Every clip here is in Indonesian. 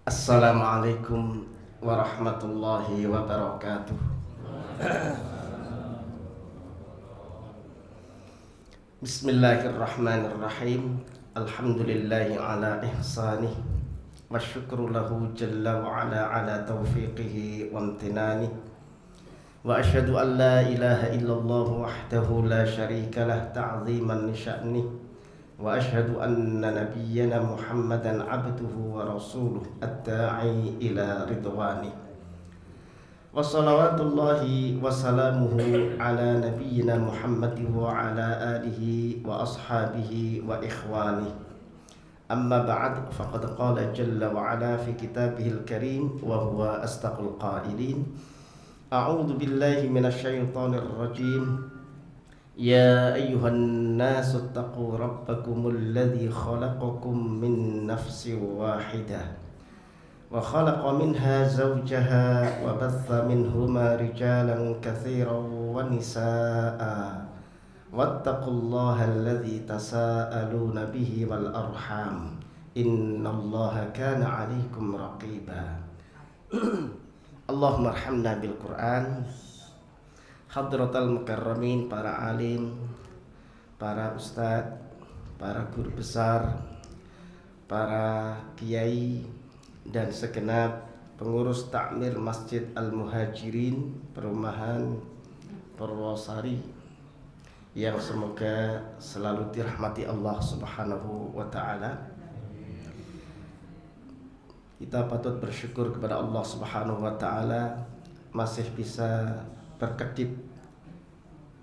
Assalamualaikum warahmatullahi wabarakatuh. Bismillahirrahmanirrahim. Alhamdulillahi ala ihsanih wa syukru lahu jalla wa ala taufiqihi wa amtinani. Wa asyhadu an la ilaha illallah wahdahu la syarika lah ta'ziman li sya'nih. Wa asyhadu anna nabiyyana Muhammadan abduhu wa rasuluh ad-da'i ila ridwani. Wa salawatullahi wa salamuhu ala nabiyyina Muhammadin wa ala alihi wa ashabihi wa ikhwani. Amma ba'd, faqad qala jalla wa ala fi kitabihil karim wa huwa astaqul qailin. A'udzu billahi minasy syaithanir rajim. Ya ayyuhan nasu taqu rabbakumul ladzi khalaqakum min nafsin wahidah wa khalaqa minha zawjaha wa batha minhuma rijalan katsiran wa nisaa'a wattaqullaha alladzi tasaaluna bihi wal arham innallaha kana 'alaikum raqiba. Allahumma arhamna bil Qur'an. Hadratal mukarramin, para alim, para ustadz, para guru besar, para kiai, dan segenap pengurus takmir Masjid Al-Muhajirin Perumahan Purwosari yang semoga selalu dirahmati Allah Subhanahu wa ta'ala. Kita patut bersyukur kepada Allah Subhanahu wa ta'ala masih bisa berkedip.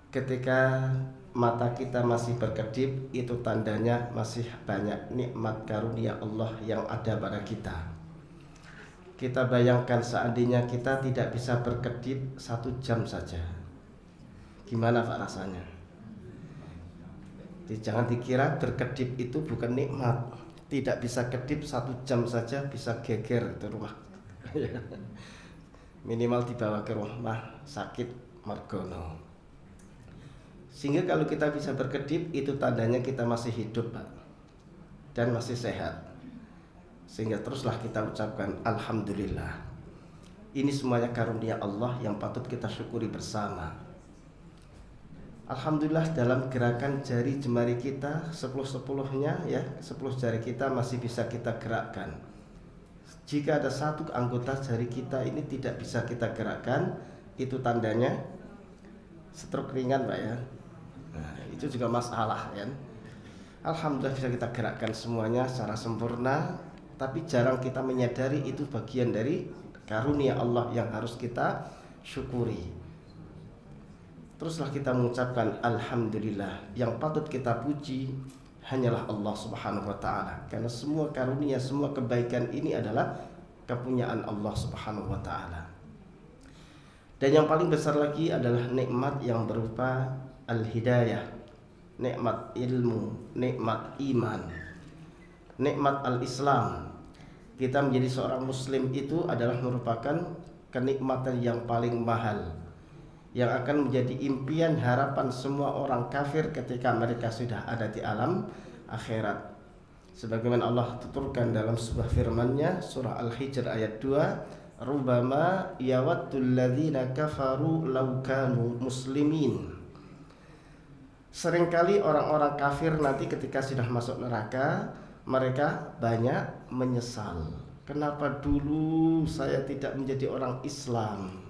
Ketika mata kita masih berkedip, itu tandanya masih banyak nikmat karunia Allah yang ada pada kita. Kita bayangkan seandainya kita tidak bisa berkedip 1 jam saja, gimana Pak rasanya? Jadi jangan dikira berkedip itu bukan nikmat. Tidak bisa kedip 1 jam saja bisa geger itu rumah. Minimal dibawa ke rumah sakit Margono. Sehingga kalau kita bisa berkedip, itu tandanya kita masih hidup, Pak, dan masih sehat. Sehingga teruslah kita ucapkan alhamdulillah. Ini semuanya karunia Allah yang patut kita syukuri bersama. Alhamdulillah, dalam gerakan jari jemari kita 10-10-nya ya, 10 jari kita masih bisa kita gerakkan. Jika ada satu anggota jari kita ini tidak bisa kita gerakkan, itu tandanya stroke ringan, Pak ya. Nah, itu juga masalah ya. Alhamdulillah bisa kita gerakkan semuanya secara sempurna, tapi jarang kita menyadari itu bagian dari karunia Allah yang harus kita syukuri. Teruslah kita mengucapkan alhamdulillah. Yang patut kita puji hanyalah Allah Subhanahu wa ta'ala, karena semua karunia, semua kebaikan ini adalah kepunyaan Allah Subhanahu wa ta'ala. Dan yang paling besar lagi adalah nikmat yang berupa al-hidayah, nikmat ilmu, nikmat iman, nikmat al-Islam. Kita menjadi seorang muslim itu adalah merupakan kenikmatan yang paling mahal, yang akan menjadi impian harapan semua orang kafir ketika mereka sudah ada di alam akhirat. Sebagaimana Allah tuturkan dalam sebuah firman-Nya, surah Al-Hijr ayat 2, "Rubbama yawaddul ladzina kafaru law kanu muslimin." Seringkali orang-orang kafir nanti ketika sudah masuk neraka, mereka banyak menyesal. Kenapa dulu saya tidak menjadi orang Islam?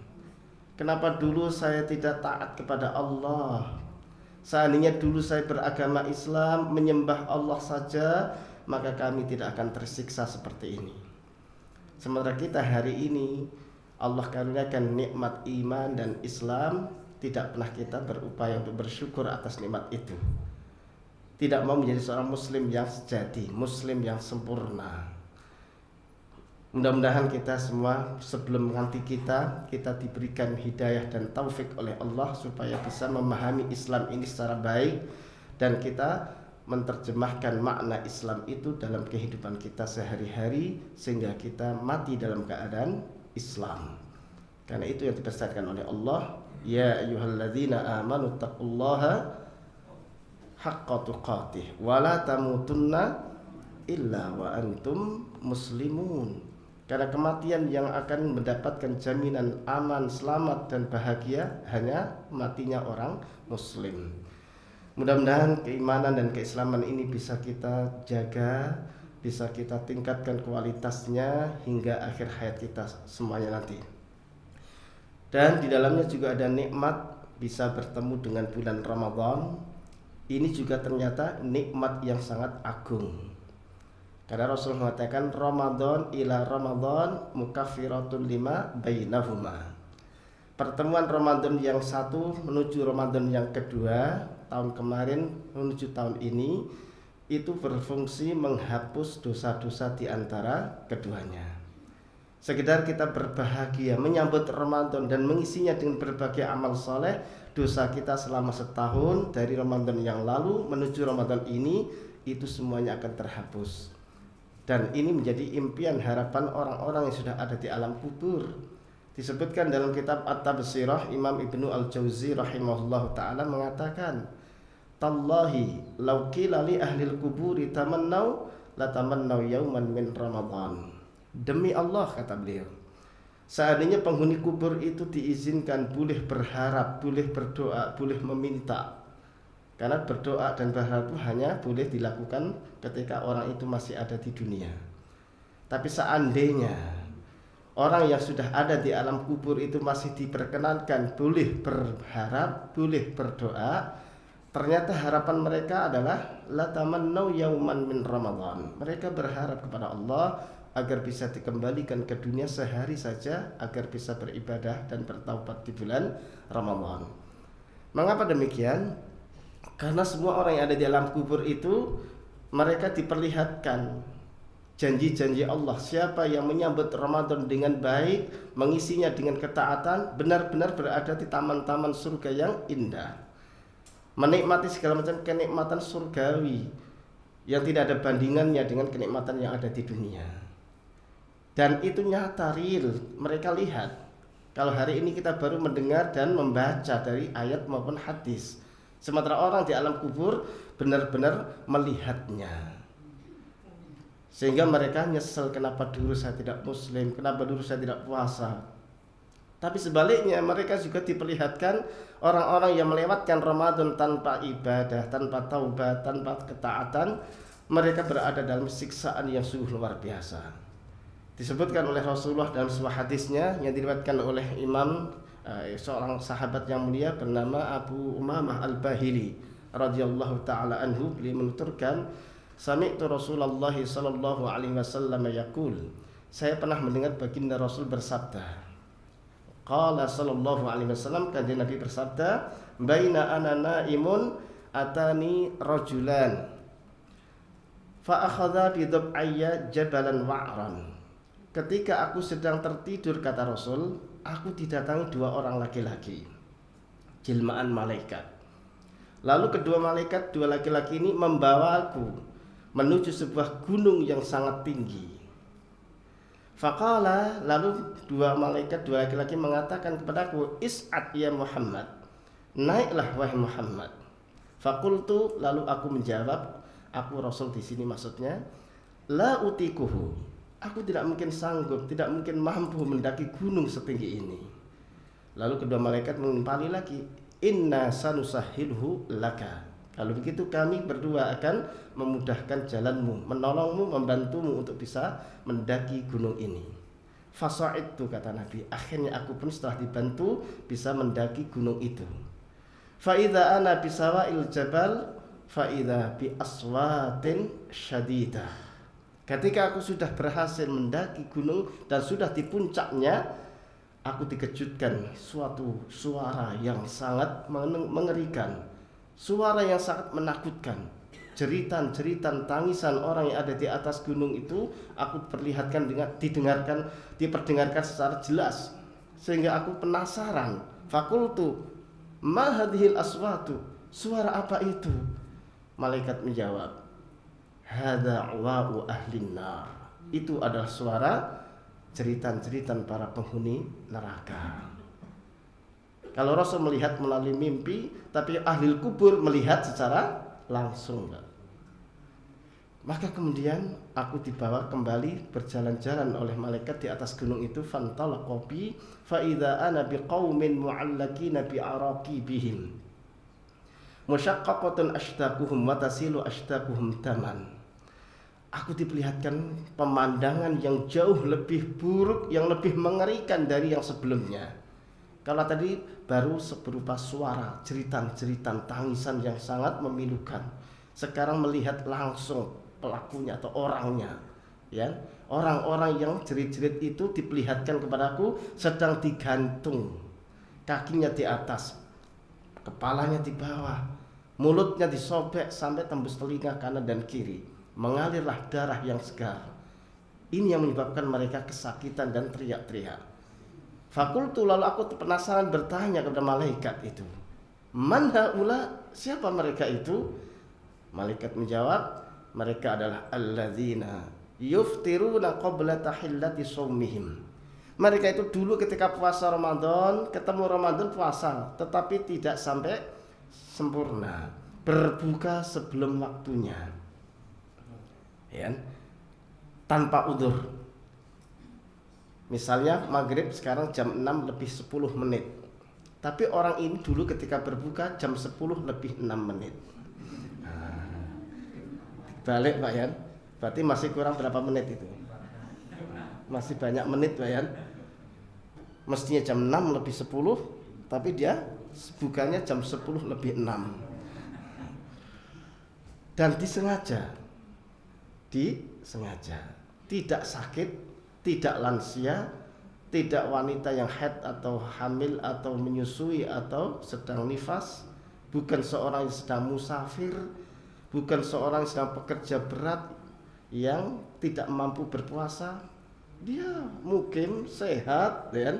Kenapa dulu saya tidak taat kepada Allah? Seandainya dulu saya beragama Islam, menyembah Allah saja, maka kami tidak akan tersiksa seperti ini. Sementara kita hari ini Allah karuniakan nikmat iman dan Islam, tidak pernah kita berupaya untuk bersyukur atas nikmat itu. Tidak mau menjadi seorang muslim yang sejati, muslim yang sempurna. Mudah-mudahan kita semua sebelum nanti kita diberikan hidayah dan taufik oleh Allah supaya bisa memahami Islam ini secara baik, dan kita menerjemahkan makna Islam itu dalam kehidupan kita sehari-hari sehingga kita mati dalam keadaan Islam. Karena itu yang dipesankan oleh Allah, ya ayyuhalladzina amanu taqullaha haqqa tuqatih wa la tamutunna illa wa antum muslimun. Karena kematian yang akan mendapatkan jaminan aman, selamat dan bahagia hanya matinya orang muslim. Mudah-mudahan keimanan dan keislaman ini bisa kita jaga, bisa kita tingkatkan kualitasnya hingga akhir hayat kita semuanya nanti. Dan di dalamnya juga ada nikmat bisa bertemu dengan bulan Ramadan. Ini juga ternyata nikmat yang sangat agung. Karena Rasul mengatakan Ramadan ila Ramadan mukaffiratun lima bainahuma. Pertemuan Ramadan yang satu menuju Ramadan yang kedua, tahun kemarin menuju tahun ini, itu berfungsi menghapus dosa-dosa di antara keduanya. Sekedar kita berbahagia menyambut Ramadan dan mengisinya dengan berbagai amal soleh, dosa kita selama setahun dari Ramadan yang lalu menuju Ramadan ini, itu semuanya akan terhapus. Dan ini menjadi impian harapan orang-orang yang sudah ada di alam kubur. Disebutkan dalam kitab At-Tabsirah, Imam Ibnu Al-Jauzi rahimahullah ta'ala mengatakan, Tallahi law qila li ahlil kuburi tamannau latamannau yauman min Ramadan. Demi Allah, kata beliau, seandainya penghuni kubur itu diizinkan boleh berharap, boleh berdoa, boleh meminta. Karena berdoa dan berharap itu hanya boleh dilakukan ketika orang itu masih ada di dunia. Tapi seandainya orang yang sudah ada di alam kubur itu masih diperkenankan boleh berharap, boleh berdoa, ternyata harapan mereka adalah la tamannau yauman min Ramadan. Mereka berharap kepada Allah agar bisa dikembalikan ke dunia sehari saja, agar bisa beribadah dan bertaubat di bulan Ramadan. Mengapa demikian? Karena semua orang yang ada di alam kubur itu mereka diperlihatkan janji-janji Allah. Siapa yang menyambut Ramadan dengan baik, mengisinya dengan ketaatan, benar-benar berada di taman-taman surga yang indah, menikmati segala macam kenikmatan surgawi yang tidak ada bandingannya dengan kenikmatan yang ada di dunia. Dan itu nyata, real, mereka lihat. Kalau hari ini kita baru mendengar dan membaca dari ayat maupun hadis, sementara orang di alam kubur benar-benar melihatnya. Sehingga mereka nyesel, kenapa dulu saya tidak muslim, kenapa dulu saya tidak puasa. Tapi sebaliknya mereka juga diperlihatkan orang-orang yang melewatkan Ramadan tanpa ibadah, tanpa taubat, tanpa ketaatan, mereka berada dalam siksaan yang sungguh luar biasa. Disebutkan oleh Rasulullah dalam sebuah hadisnya yang diriwayatkan oleh Imam seorang sahabat yang mulia bernama Abu Umamah Al-Bahili radhiyallahu taala anhu, beliau menuturkan, sami'tu Rasulullah sallallahu alaihi wasallam yaqul, saya pernah mendengar baginda Rasul bersabda. Qala sallallahu alaihi wasallam, kanjeng Nabi bersabda, baina ana naimun atani rajulan fa akhadha bi dhab'ayya jabalan wa'ran. Ketika aku sedang tertidur, kata Rasul, aku didatangi dua orang laki-laki, jelmaan malaikat. Lalu kedua malaikat, dua laki-laki ini membawa aku menuju sebuah gunung yang sangat tinggi. Faqala, lalu dua malaikat, dua laki-laki mengatakan kepadaku, is'ad ya Muhammad, naiklah wahai Muhammad. Faqultu, lalu aku menjawab, aku Rasul di sini maksudnya, la utikuhu, aku tidak mungkin sanggup, tidak mungkin mampu mendaki gunung setinggi ini. Lalu kedua malaikat menimpali lagi, inna sanusahhilhu laka. Kalau begitu kami berdua akan memudahkan jalanmu, menolongmu, membantumu untuk bisa mendaki gunung ini. Fasa'idtu, kata Nabi, akhirnya aku pun setelah dibantu bisa mendaki gunung itu. Fa'idha ana bisawa'il jabal fa'idha bi aswatin syadidah. Ketika aku sudah berhasil mendaki gunung dan sudah di puncaknya, aku dikejutkan suatu suara yang sangat mengerikan, suara yang sangat menakutkan, jeritan-jeritan tangisan orang yang ada di atas gunung itu aku diperdengarkan secara jelas, sehingga aku penasaran. Fakultu ma hadhil aswatu, suara apa itu? Malaikat menjawab, hadza wa'u ahlin nar, itu adalah suara jeritan-jeritan para penghuni neraka. Kalau Rasul melihat melalui mimpi, tapi ahli kubur melihat secara langsung. Maka kemudian aku dibawa kembali berjalan-jalan oleh malaikat di atas gunung itu, fantalaqu bi fa idza ana biqaumin mu'allaqina bi araqibihim musyaqqaqatun ashtaquhum wa tasilu ashtaquhum taman. Aku diperlihatkan pemandangan yang jauh lebih buruk, yang lebih mengerikan dari yang sebelumnya. Kalau tadi baru berupa suara, jeritan-jeritan, tangisan yang sangat memilukan. Sekarang melihat langsung pelakunya atau orangnya, ya. Orang-orang yang jerit-jerit itu diperlihatkan kepadaku sedang digantung, kakinya di atas, kepalanya di bawah, mulutnya disobek sampai tembus telinga kanan dan kiri. Mengalirlah darah yang segar. Ini yang menyebabkan mereka kesakitan dan teriak-teriak. Fakultu, lalu aku penasaran bertanya kepada malaikat itu, man haula, siapa mereka itu? Malaikat menjawab, mereka adalah alladzina yuftiruna qabla tahillati shaumihim. Mereka itu dulu ketika puasa Ramadan, ketemu Ramadan puasa, tetapi tidak sampai sempurna, berbuka sebelum waktunya, ya, tanpa udzur. Misalnya maghrib sekarang jam 6 lebih 10 menit, tapi orang ini dulu ketika berbuka jam 10 lebih 6 menit. Balik Pak Yan, berarti masih kurang berapa menit itu? Masih banyak menit Pak Yan. Mestinya jam 6 lebih 10, tapi dia bukanya jam 10 lebih 6. Dan disengaja, tidak sakit, tidak lansia, tidak wanita yang haid atau hamil atau menyusui atau sedang nifas, bukan seorang yang sedang musafir, bukan seorang yang sedang pekerja berat yang tidak mampu berpuasa. Dia mukim sehat, ya,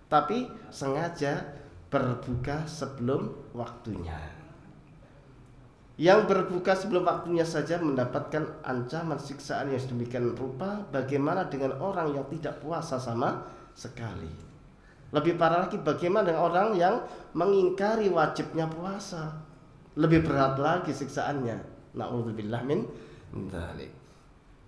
tapi sengaja berbuka sebelum waktunya. Yang berbuka sebelum waktunya saja mendapatkan ancaman siksaan yang sedemikian rupa, bagaimana dengan orang yang tidak puasa sama sekali? Lebih parah lagi, bagaimana dengan orang yang mengingkari wajibnya puasa? Lebih berat lagi siksaannya. Na'udzubillah min dzalik.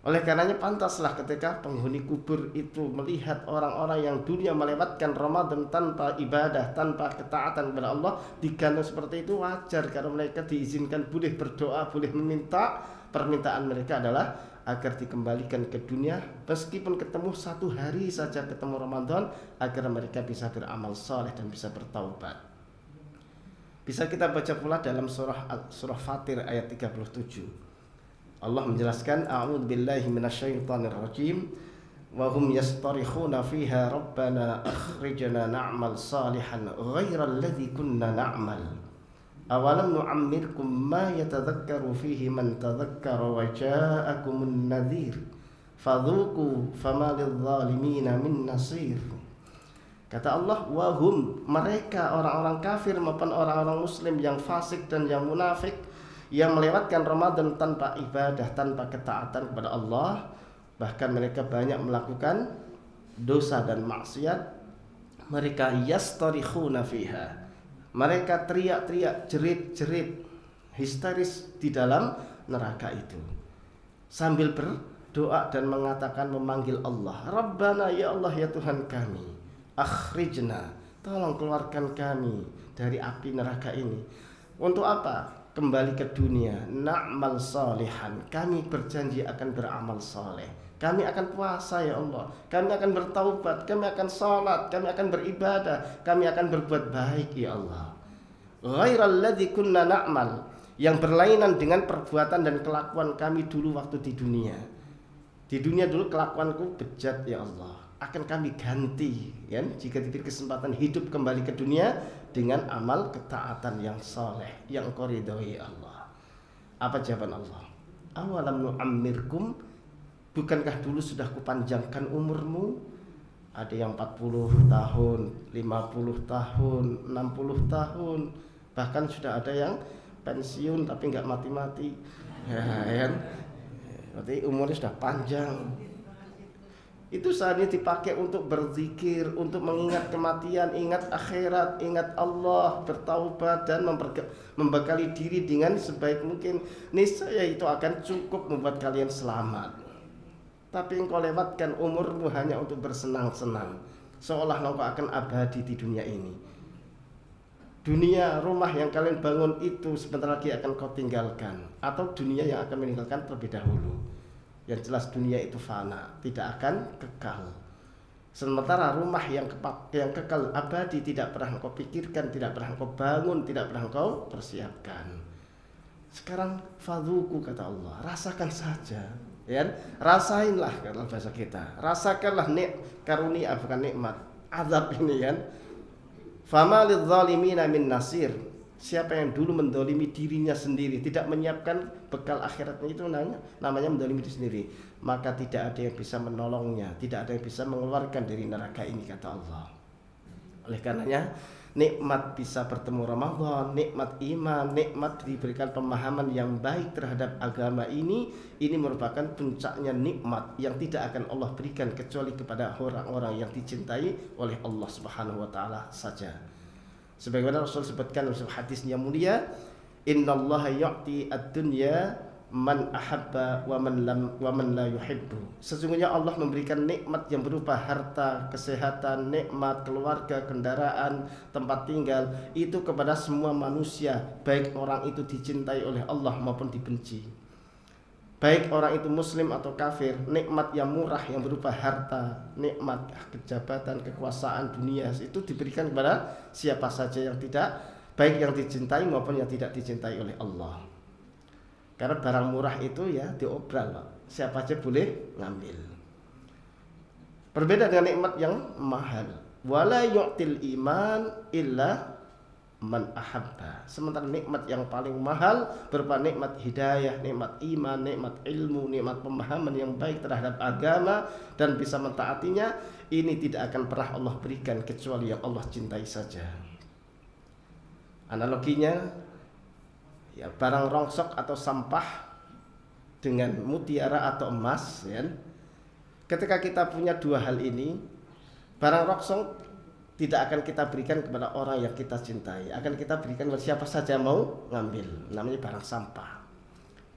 Oleh karenanya pantaslah ketika penghuni kubur itu melihat orang-orang yang dunia melewatkan Ramadan tanpa ibadah, tanpa ketaatan kepada Allah, digantung seperti itu wajar, karena mereka diizinkan boleh berdoa, boleh meminta. Permintaan mereka adalah agar dikembalikan ke dunia, meskipun ketemu satu hari saja ketemu Ramadan, agar mereka bisa beramal saleh dan bisa bertaubat. Bisa kita baca pula dalam surah Fatir ayat 37. Allah menjelaskan, a'udzu billahi minasyaitonir rajim wa hum yastarikhuna fiha rabbana akhrijna na'mal salihan ghairal ladzi kunna na'mal awalam nu'ammirkum ma yatadhakkaru fihi man tadhakkara wa ja'akumun nadhir fadhuku fama lidh-dhalimina min nasir. Kata Allah, wahum, mereka orang-orang kafir maupun orang-orang muslim yang fasik dan yang munafik, yang melewatkan Ramadan tanpa ibadah, tanpa ketaatan kepada Allah, bahkan mereka banyak melakukan dosa dan maksiat. Mereka yastarikhuna fiha, mereka teriak-teriak, jerit-jerit, histeris di dalam neraka itu, sambil berdoa dan mengatakan, memanggil Allah, Rabbana, ya Allah, ya Tuhan kami, akhrijna, tolong keluarkan kami dari api neraka ini. Untuk apa? Kembali ke dunia, na'mal salihan, kami berjanji akan beramal saleh, kami akan puasa ya Allah, kami akan bertaubat, kami akan salat, kami akan beribadah, kami akan berbuat baik ya Allah. Ghairal ladzi kunna na'mal, yang berlainan dengan perbuatan dan kelakuan kami dulu waktu di dunia. Di dunia dulu kelakuanku bejat ya Allah, akan kami ganti, ya, jika diberi kesempatan hidup kembali ke dunia dengan amal ketaatan yang saleh yang Engkau ridhoi Allah. Apa jawaban Allah? Awalam nu'ammirkum, bukankah dulu sudah kupanjangkan umurmu? Ada yang 40 tahun, 50 tahun, 60 tahun, bahkan sudah ada yang pensiun tapi nggak mati-mati, ya kan? Berarti umurnya sudah panjang. Itu seharusnya dipakai untuk berzikir, untuk mengingat kematian, ingat akhirat, ingat Allah, bertaubat dan membekali diri dengan sebaik mungkin. Niscaya itu akan cukup membuat kalian selamat. Tapi engkau lewatkan umurmu hanya untuk bersenang-senang, seolah engkau akan abadi di dunia ini. Dunia, rumah yang kalian bangun itu sebentar lagi akan kau tinggalkan, atau dunia yang akan meninggalkan terlebih dahulu. Yang jelas dunia itu fana, tidak akan kekal. Sementara rumah yang kekal abadi tidak pernah engkau pikirkan, tidak pernah engkau bangun, tidak pernah engkau persiapkan. Sekarang fadhuku, kata Allah, rasakan saja, ya, rasainlah kalau bahasa kita, rasakanlah karunia, bukan nikmat, azab ini, kan. Fama lidzalimina min nasir. Siapa yang dulu mendolimi dirinya sendiri, tidak menyiapkan bekal akhiratnya, itu namanya mendolimi diri sendiri, maka tidak ada yang bisa menolongnya, tidak ada yang bisa mengeluarkan dari neraka ini, kata Allah. Oleh karenanya nikmat bisa bertemu Ramadan, nikmat iman, nikmat diberikan pemahaman yang baik terhadap agama ini merupakan puncaknya nikmat yang tidak akan Allah berikan kecuali kepada orang-orang yang dicintai oleh Allah Subhanahu wa taala saja. Sebagaimana Rasul sebutkan dalam hadis yang mulia, innallaha yu'ti ad-dunya man ahabba wa man la yuhibbu. Sesungguhnya Allah memberikan nikmat yang berupa harta, kesehatan, nikmat keluarga, kendaraan, tempat tinggal itu kepada semua manusia, baik orang itu dicintai oleh Allah maupun dibenci. Baik orang itu muslim atau kafir, nikmat yang murah yang berupa harta, nikmat kejabatan, kekuasaan dunia itu diberikan kepada siapa saja yang tidak, baik yang dicintai maupun yang tidak dicintai oleh Allah. Karena barang murah itu ya diobral, Pak. Siapa aja boleh ngambil. Berbeda dengan nikmat yang mahal. Wala yu'til iman illa man ahabba. Sementara nikmat yang paling mahal berupa nikmat hidayah, nikmat iman, nikmat ilmu, nikmat pemahaman yang baik terhadap agama dan bisa mentaatinya, ini tidak akan pernah Allah berikan kecuali yang Allah cintai saja. Analoginya, ya, barang rongsok atau sampah dengan mutiara atau emas, ya. Ketika kita punya dua hal ini, barang rongsok tidak akan kita berikan kepada orang yang kita cintai, akan kita berikan kepada siapa saja mau ngambil, namanya barang sampah.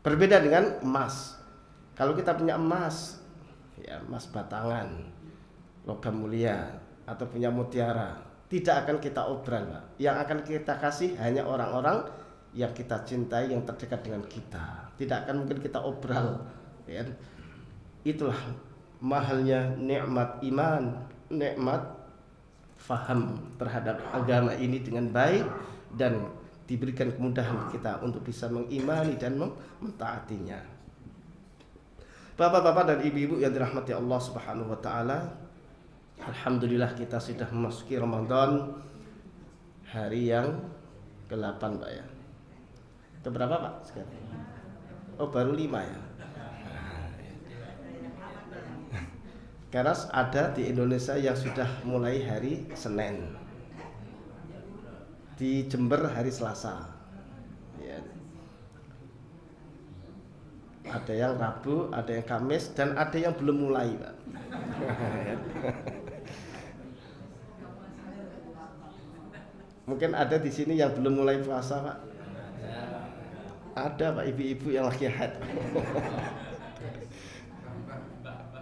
Berbeda dengan emas. Kalau kita punya emas, ya, emas batangan, logam mulia, atau punya mutiara, tidak akan kita obral, Pak. Yang akan kita kasih hanya orang-orang yang kita cintai, yang terdekat dengan kita. Tidak akan mungkin kita obral, ya. Itulah mahalnya nikmat iman, nikmat faham terhadap agama ini dengan baik dan diberikan kemudahan kita untuk bisa mengimani dan mentaatinya. Bapak-bapak dan ibu-ibu yang dirahmati Allah Subhanahu wa taala, alhamdulillah kita sudah memasuki Ramadan, hari yang ke-8, Pak, ya. Itu berapa, Pak, sekarang? Oh, baru 5, ya. Karena ada di Indonesia yang sudah mulai hari Senin, di Jember hari Selasa, ya. Ada yang Rabu, ada yang Kamis, dan ada yang belum mulai, Pak. Mungkin ada di sini yang belum mulai puasa, Pak. Ada, Pak, ibu-ibu yang lagi haid.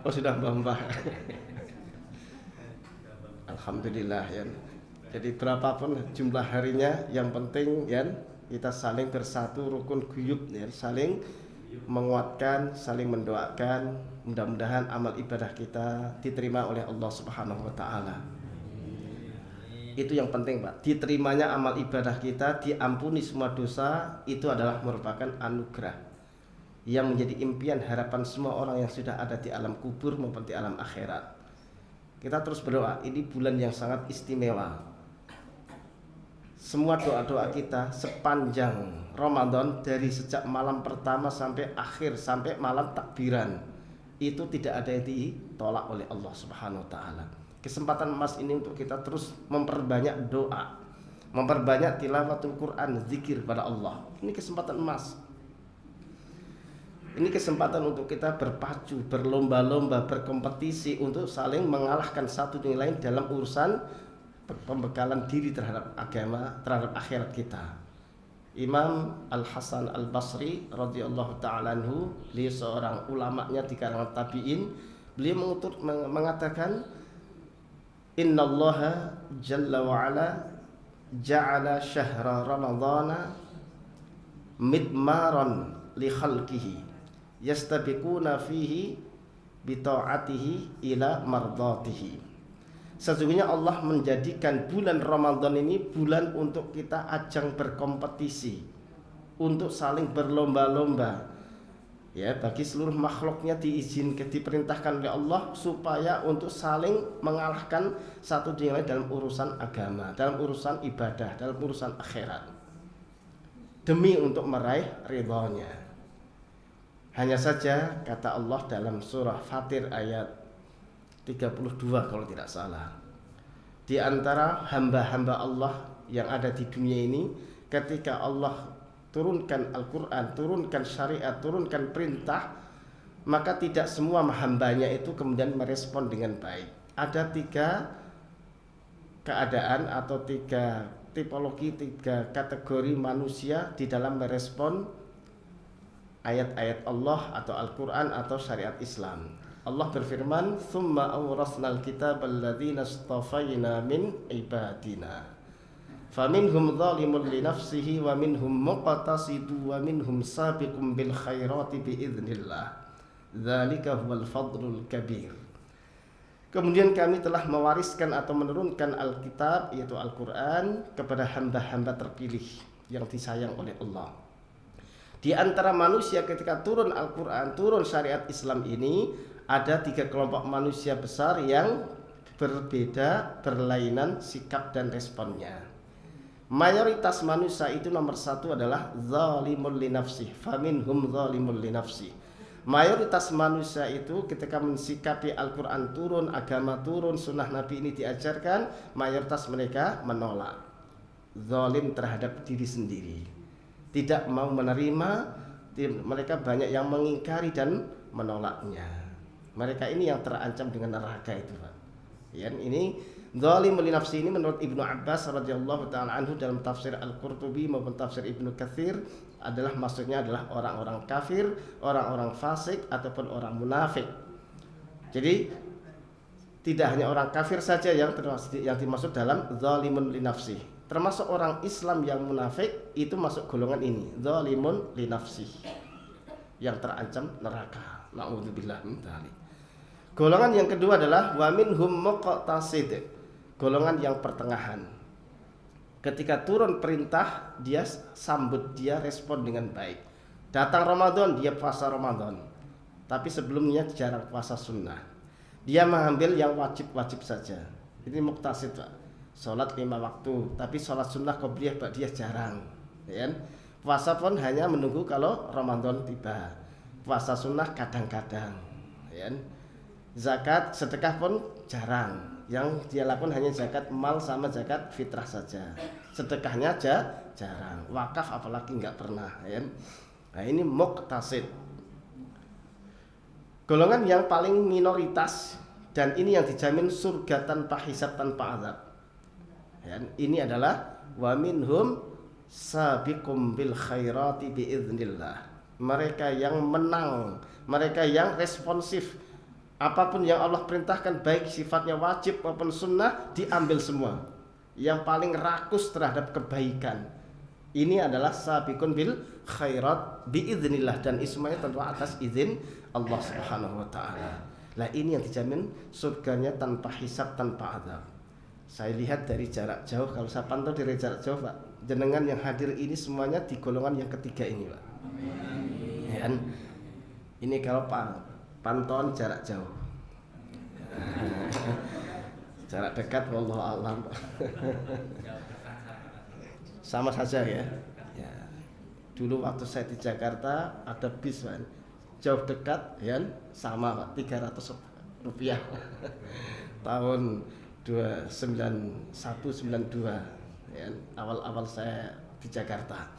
Oh, sudah mbah-mbah. Alhamdulillah, ya. Jadi berapapun jumlah harinya, yang penting, ya, kita saling bersatu rukun guyub, ya, saling menguatkan, saling mendoakan, mudah-mudahan amal ibadah kita diterima oleh Allah Subhanahu wa taala. Itu yang penting, Pak. Diterimanya amal ibadah kita, diampuni semua dosa, itu adalah merupakan anugerah yang menjadi impian harapan semua orang yang sudah ada di alam kubur maupun di alam akhirat. Kita terus berdoa, ini bulan yang sangat istimewa. Semua doa-doa kita sepanjang Ramadan, dari sejak malam pertama sampai akhir, sampai malam takbiran, itu tidak ada yang ditolak oleh Allah Subhanahu wa taala. Kesempatan emas ini untuk kita terus memperbanyak doa, memperbanyak tilawatul Quran, zikir pada Allah. Ini kesempatan emas. Ini kesempatan untuk kita berpacu, berlomba-lomba, berkompetisi untuk saling mengalahkan satu dengan lain dalam urusan pembekalan diri terhadap agama, terhadap akhirat kita. Imam Al-Hasan Al-Basri radhiyallahu ta'ala anhu, beliau seorang ulamanya di kalangan tabi'in, beliau mengatakan, innallaha jalla wa'ala ja'ala syahra ramadhana midmaran li khalqihi yastabiquna fihi bita'atihi ila mardatihi. Sesungguhnya Allah menjadikan bulan Ramadan ini bulan untuk kita ajang berkompetisi, untuk saling berlomba-lomba. Ya, bagi seluruh makhluknya diperintahkan oleh Allah supaya untuk saling mengalahkan satu dengan lain dalam urusan agama, dalam urusan ibadah, dalam urusan akhirat, demi untuk meraih ridhonya. Hanya saja kata Allah dalam surah Fatir ayat 32 kalau tidak salah, di antara hamba-hamba Allah yang ada di dunia ini, ketika Allah turunkan Al-Quran, turunkan syariat, turunkan perintah, maka tidak semua hambanya itu kemudian merespon dengan baik. Ada 3 keadaan atau 3 tipologi, 3 kategori manusia di dalam merespon ayat-ayat Allah atau Al-Quran atau syariat Islam. Allah berfirman, "Tsumma awrasnal kitabal ladzina istafayna min ibadina. Faminhum zalimun li nafsihi wa minhum muqtasidu wa minhum sabiqun bil khairati biidznillah. Dzalika huwal fadlul kabir." Kemudian kami telah mewariskan atau menurunkan Alkitab yaitu Al-Quran kepada hamba-hamba terpilih yang disayang oleh Allah. Di antara manusia ketika turun Al-Quran, turun syariat Islam ini, ada 3 kelompok manusia besar yang berbeda, berlainan sikap dan responnya. Mayoritas manusia itu nomor 1 adalah zalimul li nafsih, faminhum zalimul li nafsih. Mayoritas manusia itu ketika mensikapi Al-Quran turun, agama turun, sunnah Nabi ini diajarkan, mayoritas mereka menolak, zalim terhadap diri sendiri, tidak mau menerima. Mereka banyak yang mengingkari dan menolaknya. Mereka ini yang terancam dengan neraka itu, Pak. Ya, ini zalimul li nafsi ini menurut Ibnu Abbas radhiyallahu taala anhu dalam tafsir Al-Qurtubi maupun tafsir Ibnu Katsir adalah maksudnya adalah orang-orang kafir, orang-orang fasik ataupun orang munafik. Jadi tidak hanya orang kafir saja yang dimaksud dalam zalimun li nafsi. Termasuk orang Islam yang munafik itu masuk golongan ini, zalimun li nafsi, yang terancam neraka. Na'udzubillah min dzalik. Golongan yang kedua adalah wa minhum muqtasid, golongan yang pertengahan. Ketika turun perintah, dia sambut, dia respon dengan baik. Datang Ramadan, dia puasa Ramadan, tapi sebelumnya jarang puasa sunnah. Dia mengambil yang wajib-wajib saja. Ini muqtasid, Pak. Sholat 5 waktu, tapi sholat sunnah qobliyah dia jarang, ya. Puasa pun hanya menunggu kalau Ramadan tiba. Puasa sunnah kadang-kadang, ya. Zakat, sedekah pun jarang. Yang dia lakukan hanya zakat mal sama zakat fitrah saja. Sedekahnya jarang. Wakaf apalagi nggak pernah, ya. Nah, ini muqtasid. Golongan yang paling minoritas dan ini yang dijamin surga tanpa hisab, tanpa azab. Ya, ini adalah wa minhum sabiqum bil khairati biiznillah. Mereka yang menang, mereka yang responsif. Apapun yang Allah perintahkan, baik sifatnya wajib maupun sunnah, diambil semua. Yang paling rakus terhadap kebaikan, ini adalah sabiqun bil khairat biiznillah, dan semuanya tentu atas izin Allah Subhanahu wa taala. Lah ini yang dijamin surganya tanpa hisab, tanpa azab. Saya lihat dari jarak jauh, kalau saya pantau dari jarak jauh, Pak, jenengan yang hadir ini semuanya di golongan yang ketiga ini, Pak. Ya, ini kalau pantauan jarak jauh. Jarak dekat wallahu a'lam. Sama saja ya. Ya. Dulu waktu saya di Jakarta ada bis, Pak. Jauh dekat ya, sama, Pak, 300 rupiah. Tahun 1992 ya, awal-awal saya di Jakarta.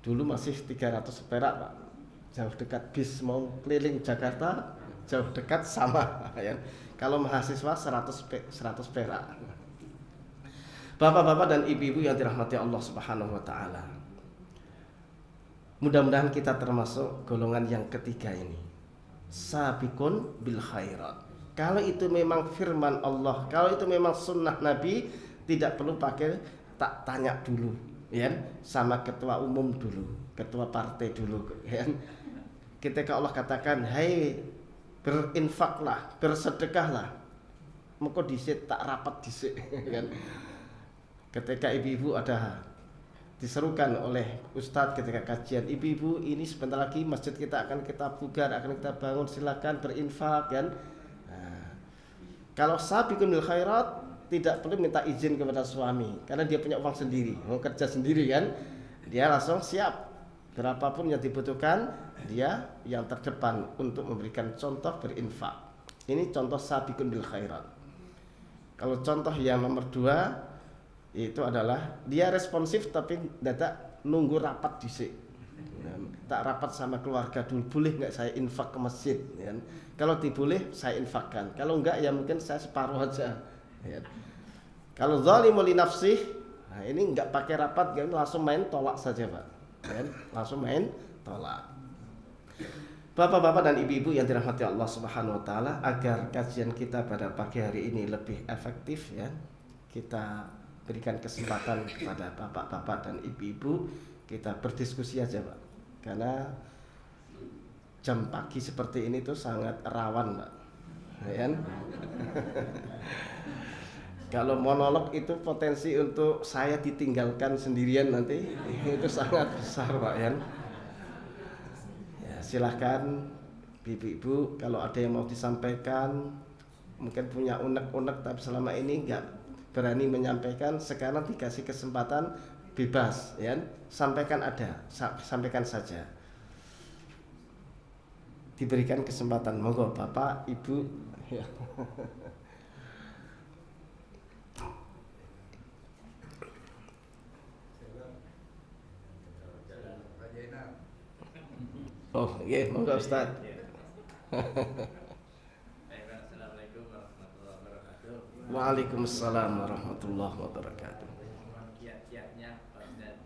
Dulu masih 300 perak, Pak. jauh dekat bis mau keliling Jakarta jauh dekat sama ya. Kalau mahasiswa 100 perak. Bapak-bapak dan ibu-ibu yang dirahmati Allah Subhanahu wa taala. Mudah-mudahan kita termasuk golongan yang ketiga ini. Sabiqun bil khairat. Kalau itu memang firman Allah, kalau itu memang sunnah Nabi, tidak perlu pakai tak tanya dulu, ya, sama ketua umum dulu, ketua partai dulu, ya. Ketika Allah katakan, "Hai, berinfaklah, bersedekahlah." Maka disit tak rapat disit, kan. Ketika ibu-ibu ada diserukan oleh ustadz ketika kajian, ibu-ibu ini sebentar lagi masjid kita akan kita pugar, akan kita bangun, silakan berinfak, kan. Kalau sabiqun bil khairat tidak perlu minta izin kepada suami karena dia punya uang sendiri, mau kerja sendiri kan, dia langsung siap berapapun yang dibutuhkan, dia yang terdepan untuk memberikan contoh berinfak. Ini contoh sabiqun bil khairat. Kalau contoh yang nomor 2 itu adalah dia responsif tapi tidak nunggu rapat dhisik. Tak rapat sama keluarga dulu, boleh nggak saya infak ke masjid, ya. Kalau diboleh saya infakkan, kalau enggak ya mungkin saya separuh aja, ya. Kalau zalimul li nafsih, nah ini enggak pakai rapat, kan langsung main tolak saja, Pak, ya. Langsung main tolak. Bapak-bapak dan ibu-ibu yang dirahmati Allah Subhanahu wa taala, agar kajian kita pada pagi hari ini lebih efektif, ya, kita berikan kesempatan kepada bapak-bapak dan ibu-ibu, kita berdiskusi aja, Pak. Karena jam pagi seperti ini tuh sangat rawan, Pak, ya kan? Kalau monolog itu potensi untuk saya ditinggalkan sendirian nanti itu sangat besar, Pak, ya. Ya, silahkan ibu-ibu kalau ada yang mau disampaikan, mungkin punya unek-unek tapi selama ini nggak berani menyampaikan, sekarang dikasih kesempatan bebas, ya. Sampaikan sampaikan saja. Diberikan kesempatan, monggo Bapak, Ibu, ya. Oh, iya, monggo Ustaz. Assalamualaikum warahmatullahi wabarakatuh. Waalaikumsalam warahmatullahi wabarakatuh. Kiat-kiatnya Pak Ustaz,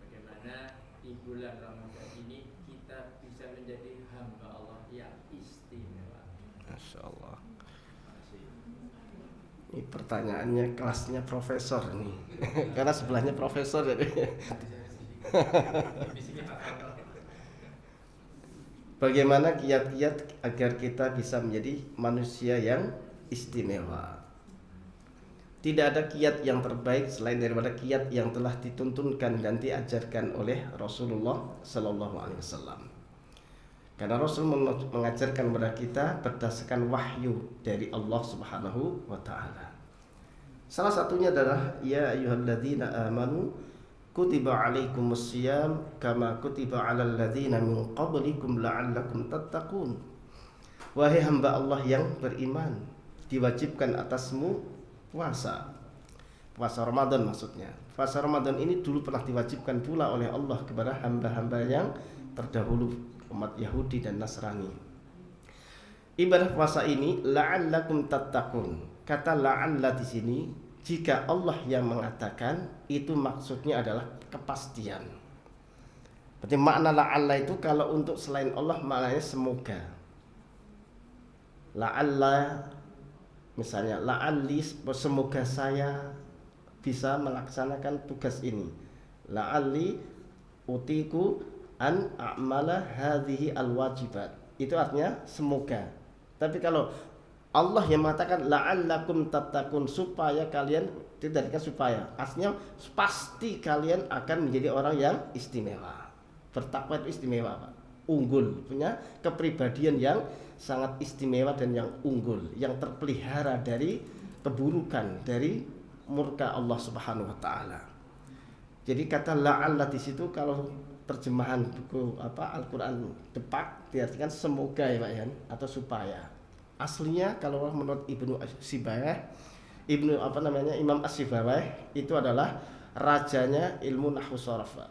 bagaimana di bulan Ramadan ini kita bisa menjadi hamba Allah yang istimewa. Masya Allah. Ini pertanyaannya kelasnya profesor nih, karena sebelahnya profesor jadi. Bagaimana kiat-kiat agar kita bisa menjadi manusia yang istimewa? Tidak ada kiat yang terbaik selain daripada kiat yang telah dituntunkan dan diajarkan oleh Rasulullah Sallallahu Alaihi Wasallam. Karena Rasul mengajarkan kepada kita berdasarkan wahyu dari Allah Subhanahu wa taala. Salah satunya adalah ya ayyuhalladzina amanu kutiba alaikumusiyam kama kutiba alal ladzina min qablikum la'allakum tattaqun. Wahai hamba Allah yang beriman, diwajibkan atasmu puasa. Puasa Ramadan maksudnya. Puasa Ramadan ini dulu pernah diwajibkan pula oleh Allah kepada hamba-hamba yang terdahulu, umat Yahudi dan Nasrani. Ibadah puasa ini la'allakum tattaqun. Kata la'alla di sini jika Allah yang mengatakan, itu maksudnya adalah kepastian. Berarti makna la'alla itu kalau untuk selain Allah maknanya semoga. La'alla misalnya la'alli, semoga saya bisa melaksanakan tugas ini. La'alli utiku an a'mala hadhihi alwajibat. Itu artinya semoga. Tapi kalau Allah yang mengatakan la'allakum tattaqun, supaya kalian, tidak supaya, artinya pasti kalian akan menjadi orang yang istimewa. Bertakwa itu istimewa, Pak. Unggul, punya kepribadian yang sangat istimewa dan yang unggul, yang terpelihara dari keburukan, dari murka Allah Subhanahu wa taala. Jadi kata la'alla di situ kalau terjemahan buku Al-Qur'an Depak diartikan semoga, ya Pak, ya, atau supaya. Aslinya kalau menurut Ibnu Sibawayh, Imam As-Sibawayh itu adalah rajanya ilmu nahwu sharaf.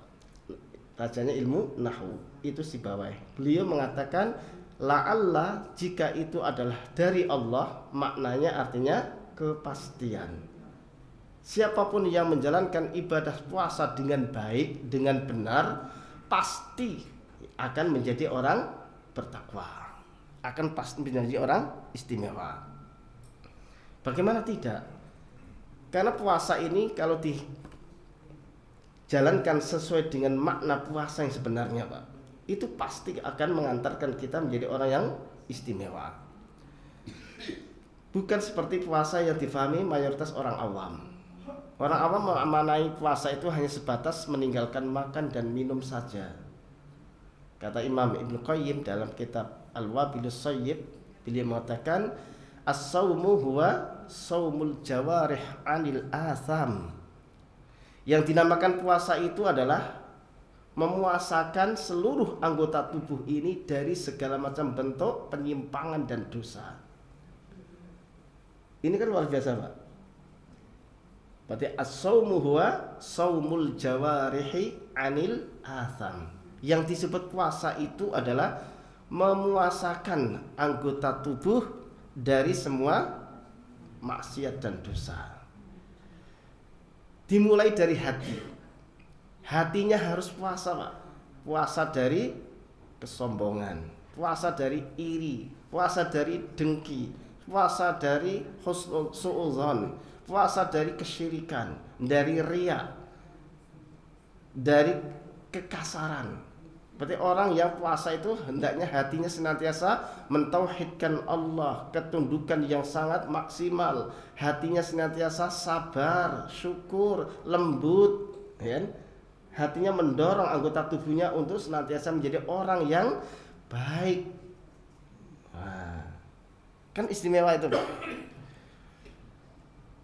rajanya ilmu nahwu, itu Sibawayh. Beliau mengatakan la'alla jika itu adalah dari Allah, maknanya artinya kepastian. Siapapun yang menjalankan ibadah puasa dengan baik, dengan benar, pasti akan menjadi orang bertakwa, akan pasti menjadi orang istimewa. Bagaimana tidak? Karena puasa ini kalau dijalankan sesuai dengan makna puasa yang sebenarnya, Pak, itu pasti akan mengantarkan kita menjadi orang yang istimewa. Bukan seperti puasa yang difahami mayoritas orang awam. Orang awam memaknai puasa itu hanya sebatas meninggalkan makan dan minum saja. Kata Imam Ibnu Qayyim dalam kitab Al-Wabilus Shayyib, beliau mengatakan as-saumu huwa saumul jawarih anil atham. Yang dinamakan puasa itu adalah memuasakan seluruh anggota tubuh ini dari segala macam bentuk penyimpangan dan dosa. Ini kan luar biasa, Pak. Berarti as-saumu huwa saumul jawarihi anil atham. Yang disebut puasa itu adalah memuasakan anggota tubuh dari semua maksiat dan dosa. Dimulai dari hati. Hatinya harus puasa, Pak. Puasa dari kesombongan, puasa dari iri, puasa dari dengki, puasa dari husnul su'udzon, puasa dari kesyirikan, dari riya, dari kekasaran. Berarti orang yang puasa itu hendaknya hatinya senantiasa mentauhidkan Allah, ketundukan yang sangat maksimal. Hatinya senantiasa sabar, syukur, lembut, ya. Hatinya mendorong anggota tubuhnya untuk senantiasa menjadi orang yang baik. Nah, kan istimewa itu, Pak.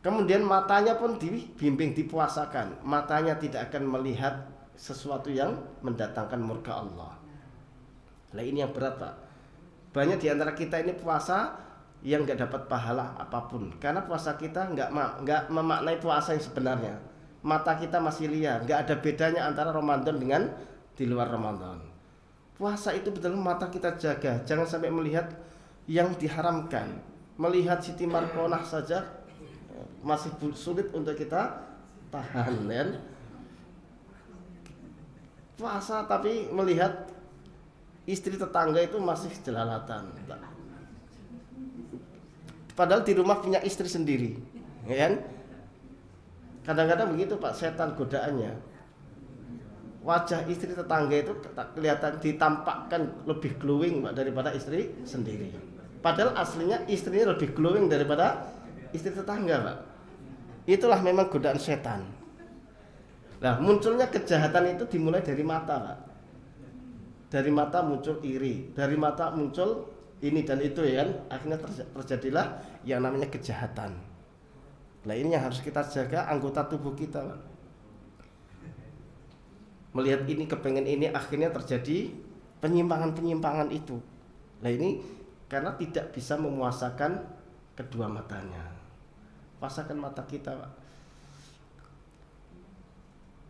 Kemudian matanya pun dibimbing, dipuasakan. Matanya tidak akan melihat sesuatu yang mendatangkan murka Allah. Nah, ini yang berat, Pak. Banyak di antara kita ini puasa yang nggak dapat pahala apapun, karena puasa kita nggak memaknai puasa yang sebenarnya. Mata kita masih liar, nggak ada bedanya antara Ramadan dengan di luar Ramadan. Puasa itu betul mata kita jaga, jangan sampai melihat yang diharamkan. Melihat Siti Markonah saja masih sulit untuk kita tahan, kan? Puasa tapi melihat istri tetangga itu masih jelalatan. Padahal di rumah punya istri sendiri, ya kan? Kadang-kadang begitu, Pak, setan godaannya. Wajah istri tetangga itu kelihatan ditampakkan lebih glowing, Pak, daripada istri sendiri. Padahal aslinya istrinya lebih glowing daripada istri tetangga, Pak. Itulah memang godaan setan. Nah, munculnya kejahatan itu dimulai dari mata, Pak. Dari mata muncul iri, dari mata muncul ini dan itu, ya kan? Akhirnya terjadilah yang namanya kejahatan. Nah, ini yang harus kita jaga anggota tubuh kita, Pak. Melihat ini, kepengen ini, akhirnya terjadi penyimpangan-penyimpangan itu. Nah, ini karena tidak bisa memuasakan kedua matanya. Puasakan mata kita, Pak.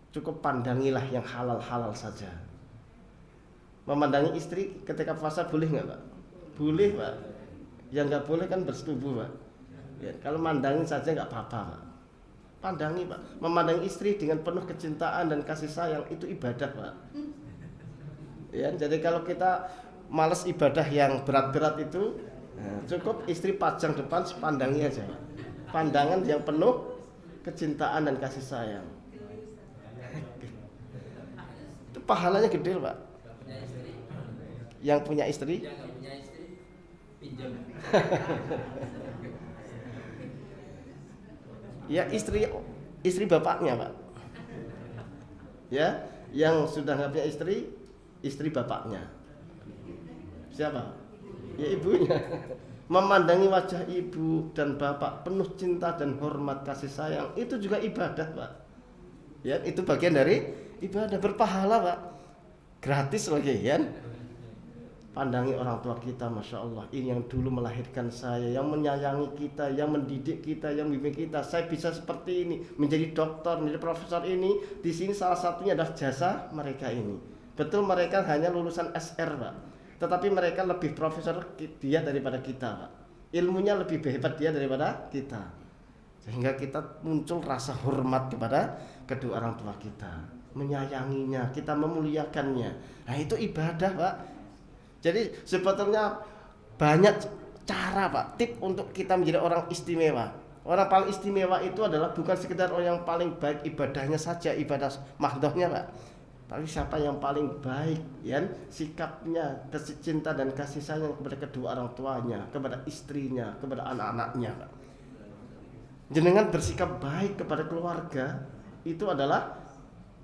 Cukup pandangilah yang halal-halal saja. Memandangi istri ketika puasa boleh nggak, Pak? Boleh, Pak. Yang nggak boleh kan bersetubuh, Pak. Ya, kalau mandangin saja nggak apa-apa, Pak. Pandangi, Pak. Memandangi istri dengan penuh kecintaan dan kasih sayang itu ibadah, Pak. Ya, jadi kalau kita malas ibadah yang berat-berat itu, nah, cukup istri pajang depan, pandangi aja, Pak. Pandangan yang penuh kecintaan dan kasih sayang. Itu pahalanya gede, Pak. Yang punya istri, Yang nggak punya istri pinjam. Ya istri bapaknya, Pak. Ya, yang sudah nggak punya istri bapaknya. Siapa? Ya ibunya. Memandangi wajah ibu dan bapak penuh cinta dan hormat kasih sayang, itu juga ibadah, Pak. Ya, itu bagian dari ibadah, berpahala, Pak. Gratis lagi, ya. Pandangi orang tua kita, Masya Allah, ini yang dulu melahirkan saya, yang menyayangi kita, yang mendidik kita, yang membimbing kita. Saya bisa seperti ini, menjadi dokter, menjadi profesor ini. Di sini salah satunya adalah jasa mereka ini. Betul mereka hanya lulusan SR, Pak, tetapi mereka lebih profesor dia daripada kita, Pak. Ilmunya lebih hebat dia daripada kita. Sehingga kita muncul rasa hormat kepada kedua orang tua kita, menyayanginya, kita memuliakannya. Nah itu ibadah, Pak. Jadi sebetulnya banyak cara, Pak, tip untuk kita menjadi orang istimewa. Orang paling istimewa itu adalah bukan sekedar orang yang paling baik ibadahnya saja, ibadah mahdohnya, Pak, tapi siapa yang paling baik ya sikapnya, kasih cinta dan kasih sayang kepada kedua orang tuanya, kepada istrinya, kepada anak-anaknya, Pak. Jenengan bersikap baik kepada keluarga itu adalah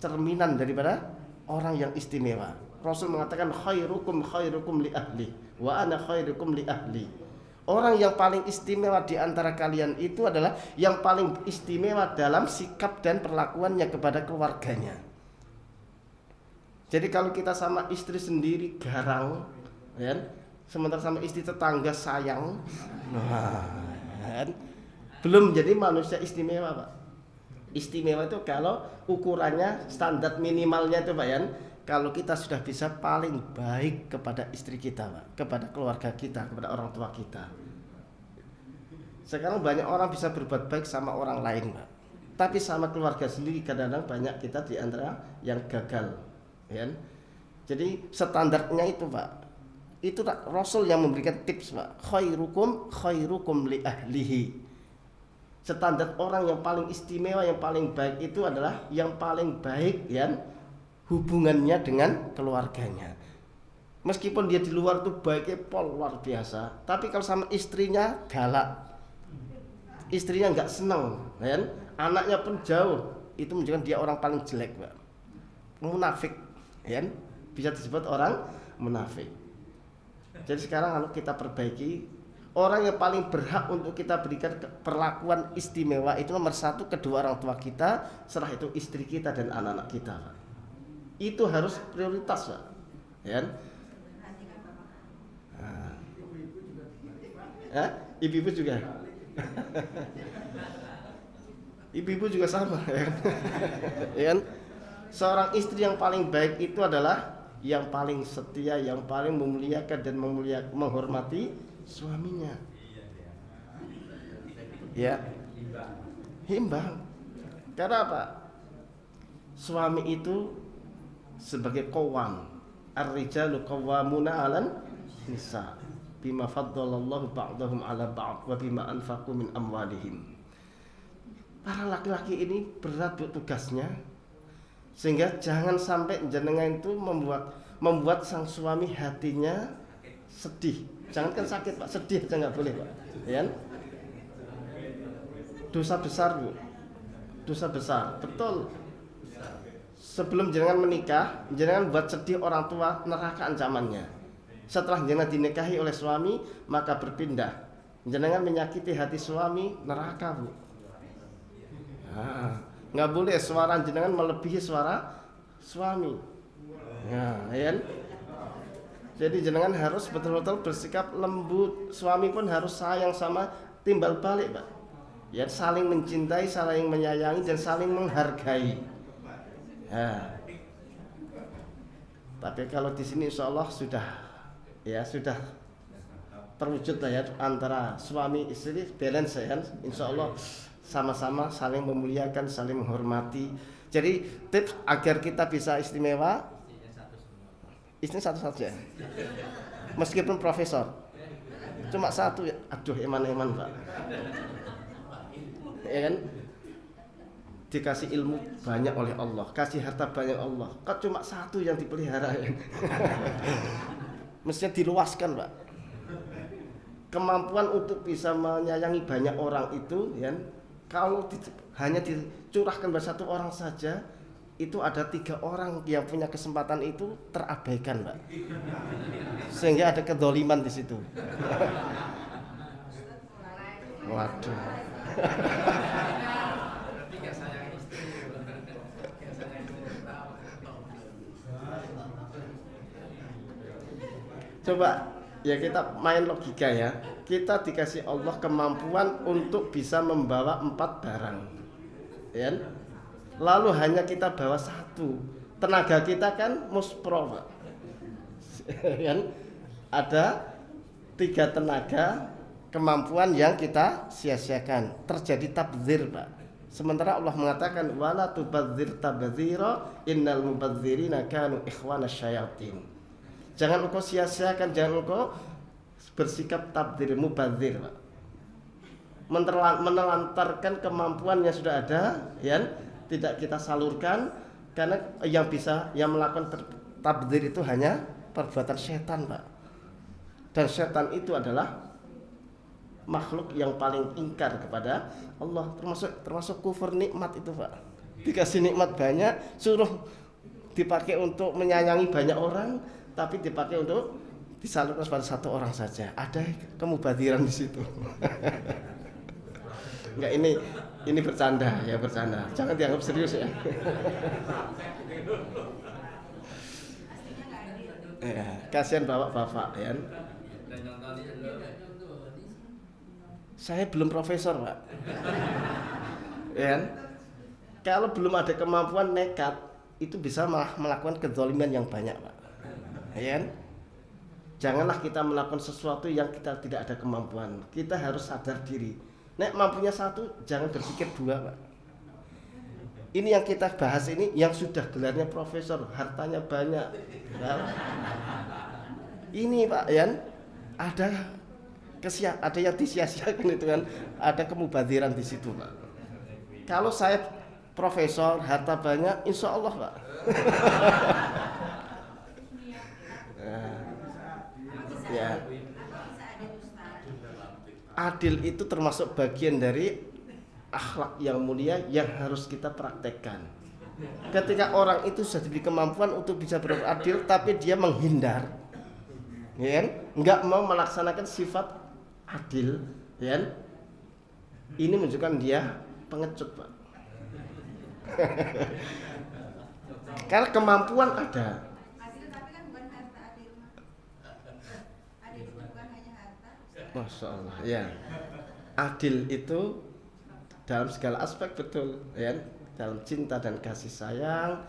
cerminan daripada orang yang istimewa. Rasul mengatakan khairukum li ahli wa ana khairukum li ahli. Orang yang paling istimewa di antara kalian itu adalah yang paling istimewa dalam sikap dan perlakuannya kepada keluarganya. Jadi kalau kita sama istri sendiri garang, ya, sementara sama istri tetangga sayang, kan, belum jadi manusia istimewa, Pak. Istimewa itu kalau ukurannya standar minimalnya itu, Pak, ya, kalau kita sudah bisa paling baik kepada istri kita, Pak, kepada keluarga kita, kepada orang tua kita. Sekarang banyak orang bisa berbuat baik sama orang lain, Pak, tapi sama keluarga sendiri kadang-kadang banyak kita di antara yang gagal, ya. Jadi standarnya itu, Pak, itu Rasul yang memberikan tips, Pak. Khairukum li ahlihi. Standar orang yang paling istimewa, yang paling baik itu adalah yang paling baik, ya, hubungannya dengan keluarganya. Meskipun dia di luar tuh baiknya luar biasa, tapi kalau sama istrinya galak, istrinya nggak seneng, kan? Anaknya pun jauh, itu menunjukkan dia orang paling jelek, Pak. Munafik, kan? Bisa disebut orang munafik. Jadi sekarang kalau kita perbaiki, orang yang paling berhak untuk kita berikan perlakuan istimewa itu nomor satu kedua orang tua kita, setelah itu istri kita dan anak-anak kita, Pak. Itu harus prioritas, Pak, ya. Nah, ibu-ibu juga, ibu-ibu juga sama, ya. Seorang istri yang paling baik itu adalah yang paling setia, yang paling memuliakan dan menghormati suaminya, ya. Himbang. Karena apa? Suami itu sebagai qawwam, ar-rijalu qawwamuna 'alan nisa bima faddalallahu ba'dahum 'ala ba'd wa bima anfaqu min amwalihim. Para laki-laki ini berat tugasnya, sehingga jangan sampai jenengan itu membuat sang suami hatinya sedih. Jangan kan sakit, Pak, sedih aja nggak boleh, Pak, ya. Dosa besar, Bu, dosa besar, betul. Sebelum jenengan menikah, jenengan buat sedih orang tua, neraka ancamannya. Setelah jenengan dinikahi oleh suami, maka berpindah. Jenengan menyakiti hati suami, neraka, Bu. Nah, nggak boleh suara jenengan melebihi suara suami. Ya, ya. Jadi jenengan harus betul-betul bersikap lembut. Suami pun harus sayang sama timbal balik, Pak. Ya, saling mencintai, saling menyayangi, dan saling menghargai. Ya. Tapi kalau di sini insya Allah sudah terwujud lah, ya, antara suami istri balance, ya. Insya Allah sama-sama saling memuliakan, saling menghormati. Jadi tips agar kita bisa istimewa, istri satu saja, meskipun profesor, cuma satu, ya. Aduh, eman-eman, Pak, ya kan? Dikasih ilmu banyak oleh Allah, kasih harta banyak Allah, kok cuma satu yang dipelihara, ya? Mestinya diluaskan, Pak. Kemampuan untuk bisa menyayangi banyak orang itu, ya, kalau hanya dicurahkan pada satu orang saja, itu ada 3 orang yang punya kesempatan itu terabaikan, Pak. Sehingga ada kedoliman di situ. Waduh. Coba ya kita main logika ya. Kita dikasih Allah kemampuan untuk bisa membawa 4 barang, ya. Lalu hanya kita bawa 1. Tenaga kita kan muspro, Pak. Ya. Ada 3 tenaga kemampuan yang kita sia-siakan. Terjadi tabdzir, Pak. Sementara Allah mengatakan wala tubadzir tabdzira innal mubadzirina kanu ikhwanasy syayatin. Jangan engkau sia-siakan, jangan engkau bersikap tabdzir mubadzir, Pak. Menelantarkan kemampuan yang sudah ada, ya, tidak kita salurkan karena yang melakukan tabdzir itu hanya perbuatan setan, Pak. Dan setan itu adalah makhluk yang paling ingkar kepada Allah, termasuk kufur nikmat itu, Pak. Dikasih nikmat banyak, suruh dipakai untuk menyayangi banyak orang, tapi dipakai untuk disalurkan pada 1 orang saja. Ada kemubadiran di situ. Enggak, ini bercanda ya, bercanda. Jangan dianggap serius ya. Ya, kasihan bapak-bapak ya. Saya belum profesor, Pak. Ya. Kalau belum ada kemampuan nekat, itu bisa malah melakukan kezaliman yang banyak, Pak. Ya. Janganlah kita melakukan sesuatu yang kita tidak ada kemampuan. Kita harus sadar diri. Nek mampunya 1, jangan berpikir 2, Pak. Ini yang kita bahas ini yang sudah gelarnya profesor, hartanya banyak. Ya. Ini, Pak, ya. Ada yang disia-siakan itu kan, ada kemubadiran di situ, Pak. Kalau saya profesor, harta banyak, insya Allah, Pak. Ya. Adil itu termasuk bagian dari akhlak yang mulia yang harus kita praktekkan. Ketika orang itu sudah diberi kemampuan untuk bisa berbuat adil, tapi dia menghindar, ya, nggak mau melaksanakan sifat adil, ya, ini menunjukkan dia pengecut, Pak. Karena kemampuan ada. Adil tapi kan bukan harta adil. Adil itu bukan hanya harta. Masya Allah, ya. Adil itu dalam segala aspek, betul, ya. Dalam cinta dan kasih sayang.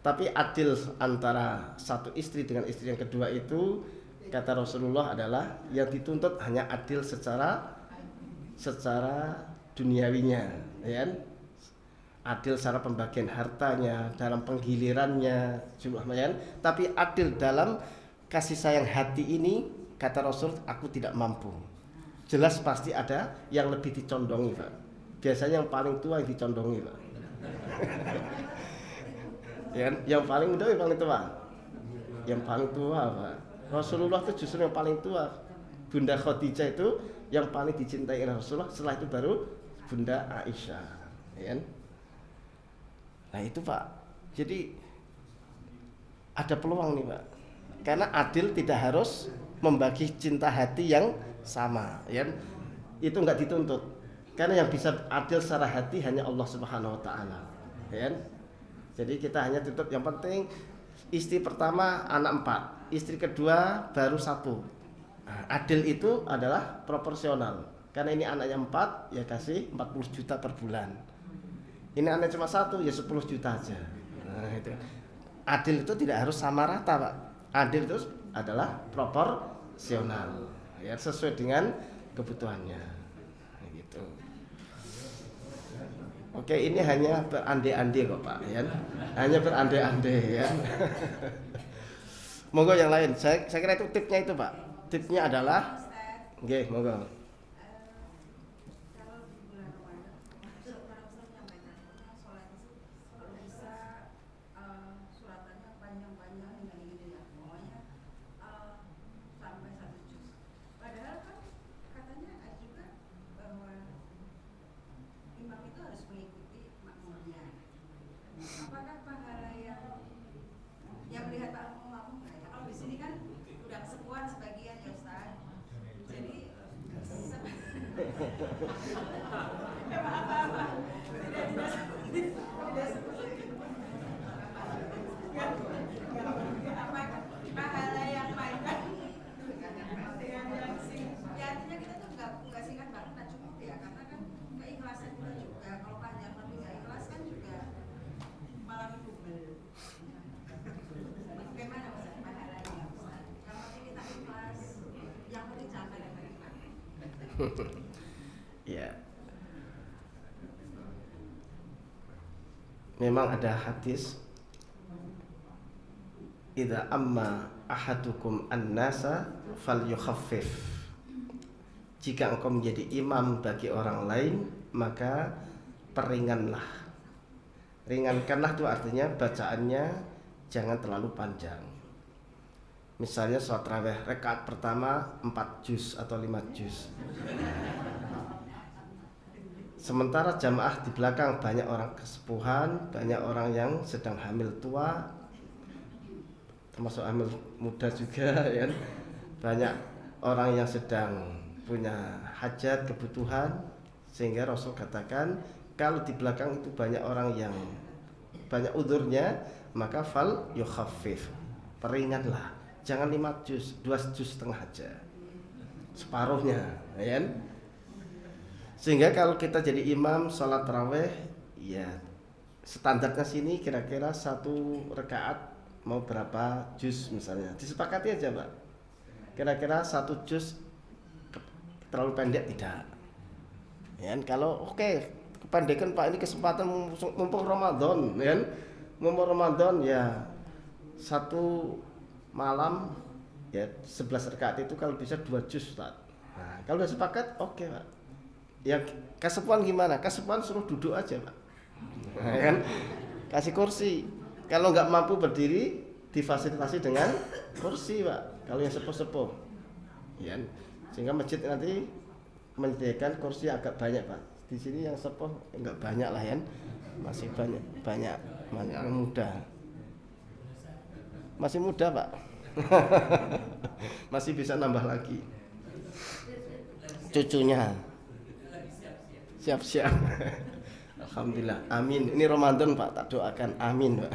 Tapi adil antara satu istri dengan istri yang kedua itu, kata Rasulullah, adalah yang dituntut hanya adil secara duniawinya, ya. Adil secara pembagian hartanya, dalam penggilirannya, jumlahnya. Tapi adil dalam kasih sayang hati ini, kata Rasul, aku tidak mampu. Jelas pasti ada yang lebih dicondongi, Pak. Biasanya yang paling tua yang dicondongi, Pak. Ya, yang paling muda yang paling tua. Yang paling tua, Pak. Rasulullah itu justru yang paling tua. Bunda Khadijah itu yang paling dicintai Rasulullah. Setelah itu baru Bunda Aisyah, ya. Nah itu, Pak. Jadi ada peluang nih, Pak. Karena adil tidak harus membagi cinta hati yang sama, ya. Itu enggak dituntut. Karena yang bisa adil secara hati hanya Allah Subhanahu wa taala, ya. Jadi kita hanya tuntut yang penting istri pertama anak 4, istri kedua baru 1. Nah, adil itu adalah proporsional. Karena ini anaknya 4, ya kasih 40 juta per bulan. Ini anak cuma 1, ya 10 juta aja. Nah, itu. Adil itu tidak harus sama rata, Pak. Adil itu adalah proporsional, ya, sesuai dengan kebutuhannya. Gitu. Oke, ini hanya berandai-andai kok, Pak, ya. Hanya berandai-andai, ya. Monggo yang lain. Saya kira itu tipnya itu, Pak. Tipnya adalah, oke, monggo. Apakah pahala yang melihat Pak Muhammad, kalau di sini kan udah kesepuan sebagian ya Ustaz. Jadi apa-apa tidak apakah pahala yang panjang Ya. Memang ada hadis, idza amma ahadukum an-nasa falyukhaffif. Jika engkau menjadi imam bagi orang lain, maka peringanlah. Ringankanlah itu artinya bacaannya jangan terlalu panjang. Misalnya sholat tarawih rakaat pertama 4 juz atau 5 juz. Sementara jamaah di belakang banyak orang kesepuhan, banyak orang yang sedang hamil tua, termasuk hamil muda juga, ya. Banyak orang yang sedang punya hajat, kebutuhan, sehingga Rasul katakan kalau di belakang itu banyak orang yang banyak udurnya, maka fal yukhaffif, peringanlah. Jangan 5 juz, 2 juz setengah aja, separuhnya, ya. Sehingga kalau kita jadi imam sholat tarawih, ya standarnya sini kira-kira 1 rakaat mau berapa juz misalnya, disepakati aja Pak. Kira-kira 1 juz terlalu pendek tidak. Ya, kalau oke, kependekan Pak, ini kesempatan mumpung Ramadan, ya. Mumpung Ramadan ya 1 malam ya 11 rakaat itu kalau bisa 2 juz Ustaz. Nah, kalau udah sepakat oke Pak. Ya kesepuan gimana? Kesepuan suruh duduk aja Pak. Nah, kan kasih kursi. Kalau nggak mampu berdiri difasilitasi dengan kursi Pak. Kalau yang sepuh-sepuh, ya. Sehingga masjid nanti menyediakan kursi agak banyak Pak. Di sini yang sepuh nggak banyak lah ya. Masih banyak yang muda. Masih muda Pak. Masih bisa nambah lagi. Cucunya. Siap-siap. Alhamdulillah. Amin. Ini Ramadan Pak, tak doakan. Amin Pak.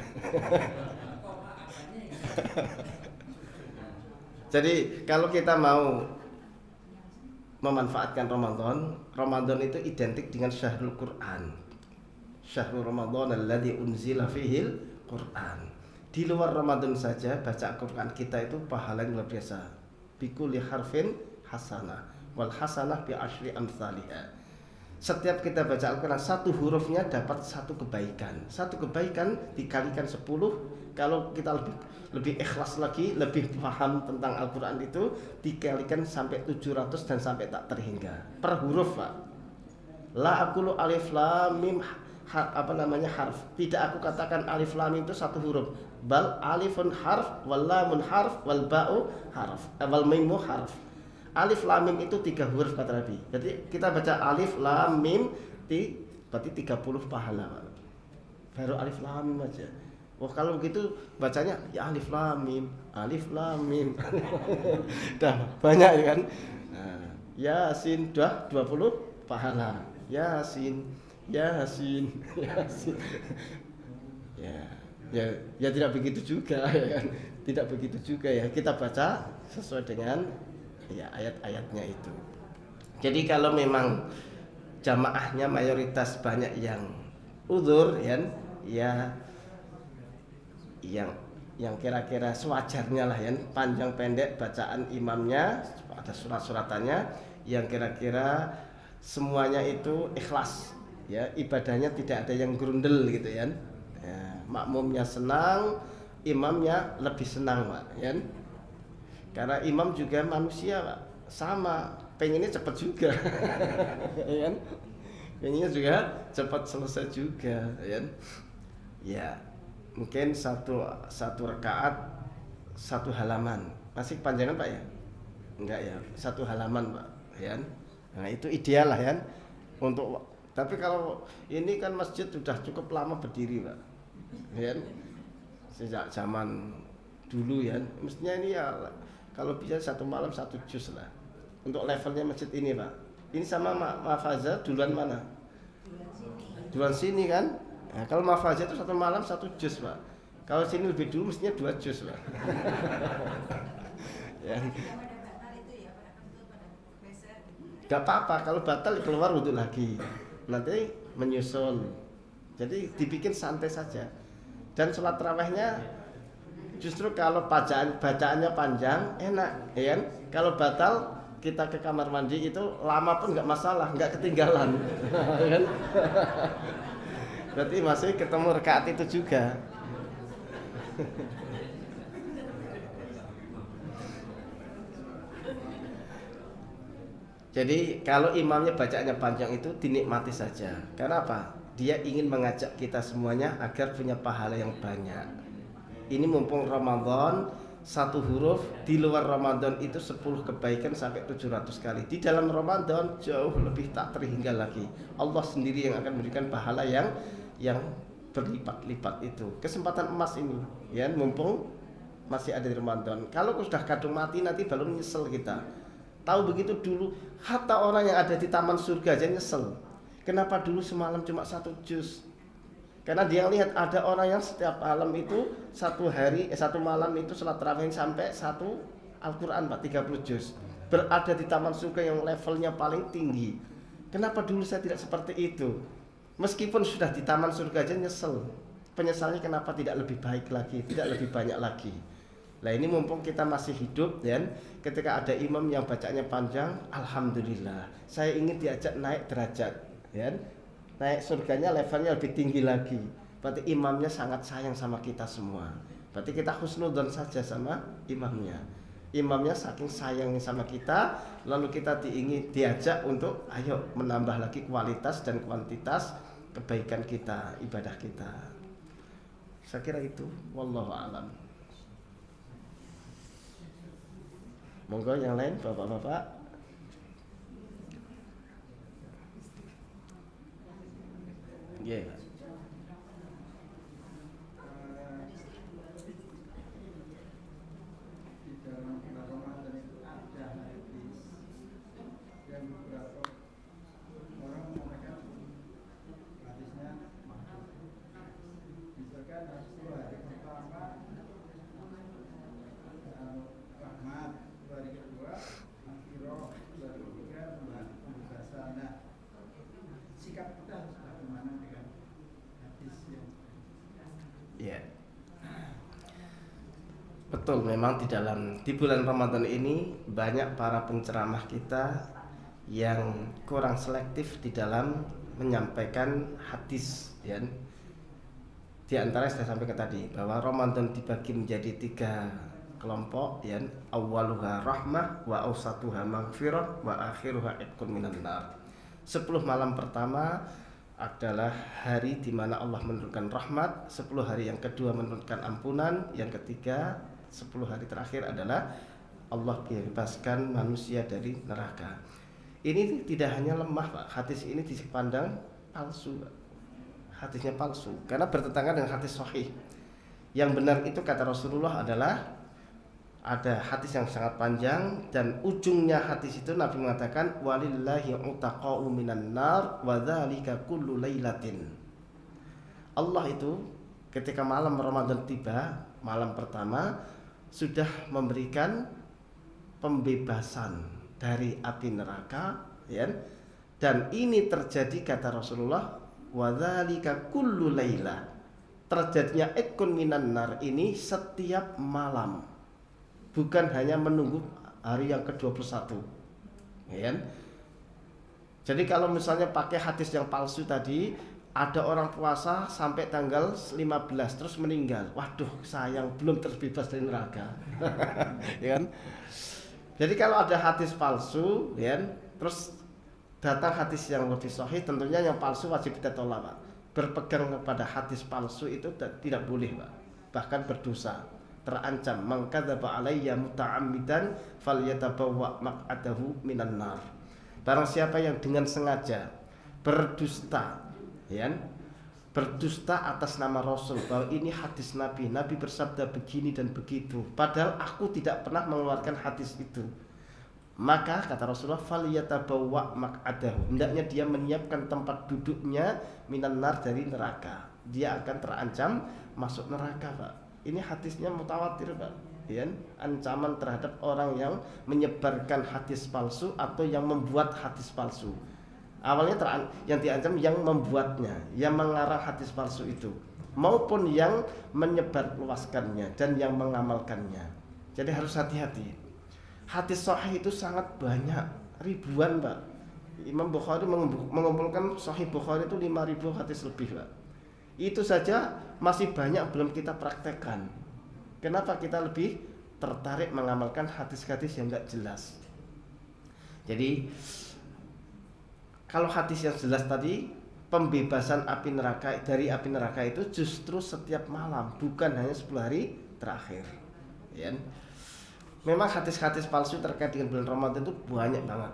Jadi kalau kita mau memanfaatkan Ramadan, Ramadan itu identik dengan syahrul Quran. Syahrul Ramadan alladzi unzila fihil Quran. Di luar Ramadan saja baca Al-Quran kita itu pahalanya luar biasa. Bikulli harfin hasanah wal hasanah bi asyri amsalihha. Setiap kita baca Al-Quran 1 hurufnya dapat 1 kebaikan. 1 kebaikan dikalikan 10. Kalau kita lebih ikhlas lagi, lebih paham tentang Al-Quran itu, dikalikan sampai 700 dan sampai tak terhingga per huruf Pak. La aqulu alif lam mim harf. Tidak aku katakan alif lam itu 1 huruf. Bal alifun harf wal lamun harf wal ba'u harf wal mimu harf. Alif lam mim itu 3 huruf kata Nabi. Jadi kita baca alif lam mim berarti 30 pahala Pak. Baru alif lam mim aja. Wah kalau begitu bacanya ya alif lam mim, alif lam mim. Dah banyak ya kan. Nah, Yasin dah 20 pahala. Yasin. Ya. Ya tidak begitu juga ya kan. Tidak begitu juga ya. Kita baca sesuai dengan ya ayat-ayatnya itu. Jadi kalau memang jamaahnya mayoritas banyak yang uzur ya yang kira-kira sewajarnya lah ya, panjang pendek bacaan imamnya, ada surat-suratannya yang kira-kira semuanya itu ikhlas ya, ibadahnya tidak ada yang grundel gitu ya. Makmumnya senang, imamnya lebih senang Pak ya. Karena imam juga manusia Pak, sama pengennya cepat juga ya kan? Pengennya juga cepat selesai juga ya. Ya mungkin satu rakaat 1 halaman, masih kepanjangan Pak ya? Enggak ya, 1 halaman Pak ya. Nah itu ideal lah ya untuk. Tapi kalau ini kan masjid sudah cukup lama berdiri Pak ya, sejak zaman dulu ya, mestinya ini ya kalau bisa 1 malam 1 juz lah untuk levelnya masjid ini Pak. Ini sama Mahfazah duluan mana? Duluan sini kan. Nah, kalau Mahfazah itu 1 malam 1 juz Pak. Kalau sini lebih dulu mestinya 2 juz Pak. Ya. Gak apa-apa, kalau batal keluar wudhu lagi, nanti menyusul. Jadi dibikin santai saja. Dan sholat tarawihnya justru kalau bacaannya panjang enak, ya kan? Kalau batal kita ke kamar mandi itu lama pun nggak masalah, nggak ketinggalan. Kan? Berarti masih ketemu rakaat itu juga. Jadi kalau imamnya bacaannya panjang itu dinikmati saja. Karena apa? Dia ingin mengajak kita semuanya agar punya pahala yang banyak. Ini mumpung Ramadan, satu huruf di luar Ramadan itu 10 kebaikan sampai 700 kali. Di dalam Ramadan jauh lebih tak terhingga lagi. Allah sendiri yang akan memberikan pahala yang berlipat-lipat itu. Kesempatan emas ini, ya, mumpung masih ada di Ramadan. Kalau sudah kadung mati nanti baru nyesel kita. Tahu begitu dulu, hatta orang yang ada di taman surga aja nyesel. Kenapa dulu semalam cuma 1 juz? Karena dia lihat ada orang yang setiap malam itu satu malam itu salat tarawih sampai 1 Al-Quran 30 juz. Berada di taman surga yang levelnya paling tinggi. Kenapa dulu saya tidak seperti itu? Meskipun sudah di taman surga aja nyesel. Penyesalnya kenapa tidak lebih baik lagi, tidak lebih banyak lagi. Nah ini mumpung kita masih hidup, dan ketika ada imam yang bacanya panjang, alhamdulillah, saya ingin diajak naik derajat, ya, naik surganya levelnya lebih tinggi lagi. Berarti imamnya sangat sayang sama kita semua. Berarti kita husnudzon saja sama imamnya. Imamnya saking sayangnya sama kita, lalu kita diajak untuk ayo menambah lagi kualitas dan kuantitas kebaikan kita, ibadah kita. Saya kira itu, wallahu a'lam. Monggo yang lain, bapak-bapak. Yeah. Di dalam bulan Ramadan itu ada hadis yang beberapa orang mengatakan hadisnya misalkan 10 hari pertama rahmat, hari kedua akhirah, hari ketiga pembahasan. Sikap kita harus bagaimana dengan hadis yang Ya, betul. Memang di bulan Ramadan ini banyak para penceramah kita yang kurang selektif di dalam menyampaikan hadis, ya. Di antara saya sampaikan tadi bahwa Ramadan dibagi menjadi 3 kelompok, ya. Awwaluha rahmah, wa awsatuha maghfirah, wa akhiruha itqun minan nar. 10 malam pertama adalah hari di mana Allah menurunkan rahmat, 10 hari yang kedua menurunkan ampunan, yang ketiga 10 hari terakhir adalah Allah bebaskan manusia dari neraka. Ini tidak hanya lemah, Pak. Hadis ini dipandang palsu, Pak. Hadisnya palsu karena bertentangan dengan hadis sahih. Yang benar itu kata Rasulullah adalah ada hadis yang sangat panjang, dan ujungnya hadis itu Nabi mengatakan walillahi utaqa'u minan nar wa dzalika kullu lailatin. Allah itu ketika malam Ramadan tiba, malam pertama sudah memberikan pembebasan dari api neraka, ya. Dan ini terjadi kata Rasulullah wa dzalika kullu lailah. Terjadinya ikun minan nar ini setiap malam. Bukan hanya menunggu hari yang ke-21, ya. Jadi kalau misalnya pakai hadis yang palsu tadi, ada orang puasa sampai tanggal 15 terus meninggal, waduh sayang, belum terbebas dari neraka. Ya kan? Jadi kalau ada hadis palsu, ya, terus datang hadis yang lebih sahih, tentunya yang palsu wajib kita tolak, Pak. Berpegang kepada hadis palsu itu tidak boleh, Pak. Bahkan berdosa. Terancam, man kadzaba alayya muta'ammidan falyatabawwa maq'adahu minan nar. Barang siapa yang dengan sengaja berdusta, ya, berdusta atas nama Rasul bahwa ini hadis Nabi bersabda begini dan begitu, padahal aku tidak pernah mengeluarkan hadis itu, maka kata Rasulullah falyatabawwa maq'adahu, hendaknya dia menyiapkan tempat duduknya minan nar, dari neraka. Dia akan terancam masuk neraka, Pak. Ini hadisnya mutawatir, Pak, ya, ancaman terhadap orang yang menyebarkan hadis palsu atau yang membuat hadis palsu. Awalnya yang diancam yang membuatnya, yang mengarang hadis palsu itu, maupun yang menyebarluaskannya dan yang mengamalkannya. Jadi harus hati-hati. Hadis sahih itu sangat banyak, ribuan Pak. Imam Bukhari mengumpulkan Sahih Bukhari itu 5.000 hadis lebih Pak. Itu saja masih banyak belum kita praktekkan. Kenapa kita lebih tertarik mengamalkan hadis-hadis yang enggak jelas? Jadi kalau hadis yang jelas tadi, pembebasan api neraka dari api neraka itu justru setiap malam, bukan hanya 10 hari terakhir. Ya. Memang hadis-hadis palsu terkait dengan bulan Ramadan itu banyak banget.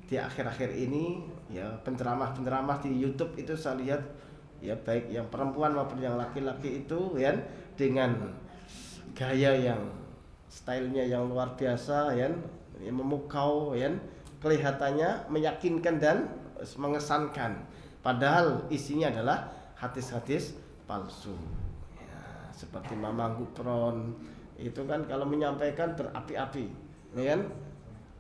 Di akhir-akhir ini ya penceramah-penceramah di YouTube itu saya lihat ya baik yang perempuan maupun yang laki-laki itu ya dengan gaya yang stylenya yang luar biasa ya, yang memukau ya, kelihatannya meyakinkan dan mengesankan, padahal isinya adalah hadis-hadis palsu ya, seperti Mamang Gupron itu kan kalau menyampaikan berapi-api ya kan.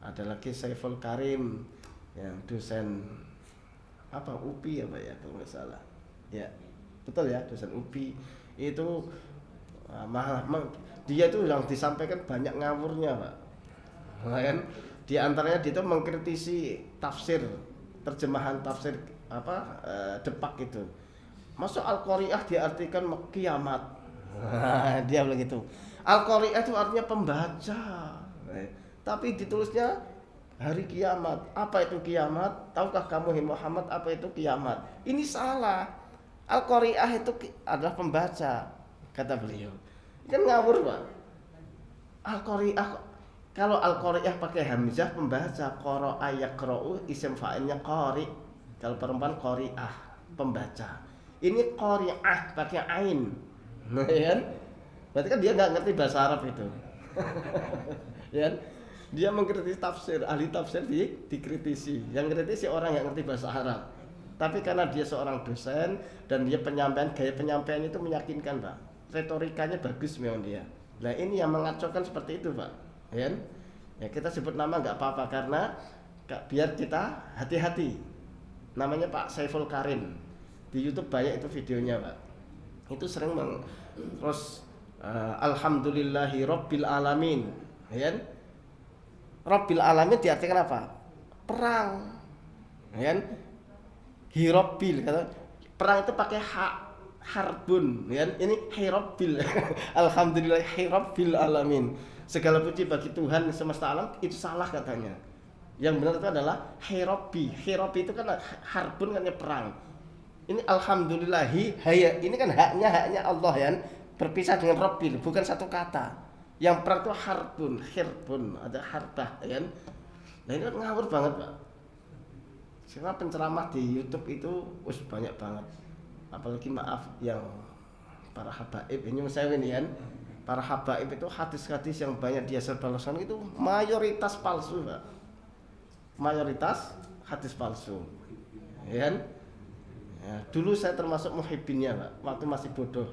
Ada lagi Saiful Karim yang dosen apa UPI apa ya kalau nggak salah ya, betul ya, dosen UPI itu dia itu yang disampaikan banyak ngawurnya Pak kan. Di antaranya dia itu mengkritisi tafsir, terjemahan tafsir Depak itu. Masuk Al-Qari'ah diartikan kiamat. Dia bilang gitu. Al-Qari'ah itu artinya pembaca. Tapi ditulisnya hari kiamat. Apa itu kiamat? Tahukah kamu Muhammad apa itu kiamat? Ini salah. Al-Qari'ah itu adalah pembaca, kata beliau. Kan ngawur Pak. Al-Qari'ah, kalau Al-Qari'ah pakai hamzah pembaca, qara'a yaqra'u isim fa'ilnya qari. Kalau perempuan qari'ah, pembaca. Ini qari'ah pakai ain. Ya. Berarti kan dia enggak ngerti bahasa Arab itu. Ya. Dia mengkritisi tafsir, ahli tafsir dikritisi. Yang kritisi orang yang ngerti bahasa Arab. Tapi karena dia seorang dosen dan dia gaya penyampaian itu meyakinkan Pak. Retorikanya bagus memang dia. Nah ini yang mengacaukan seperti itu Pak. Ya kita sebut nama nggak apa-apa karena biar kita hati-hati. Namanya Pak Saiful Karim. Di YouTube banyak itu videonya Pak. Itu sering terus alhamdulillahi rabbil alamin. Ya. Rabbil alamin diartikan apa? Perang. Ya. Hirobil kata perang itu pakai harbun ya. Ini hirobil. Alhamdulillah hirobil alamin. Segala puji bagi Tuhan semesta alam, itu salah katanya. Yang benar itu adalah hirobi. Hirobi itu kan harbun kan perang. Ini alhamdulillahi haya. Ini kan haknya Allah ya. Berpisah dengan rabbil, bukan satu kata. Yang perang itu harbun, hirbun, ada harbah ya. Nah ini kan ngawur banget Pak. Karena penceramah di YouTube itu banyak banget. Apalagi maaf yang para habaib ini saya ini kan. Para habaib itu hadis-hadis yang banyak dia serbalusan itu mayoritas palsu Pak. Mayoritas hadis palsu. Ya kan? Ya, dulu saya termasuk muhibbinnya Pak, waktu masih bodoh.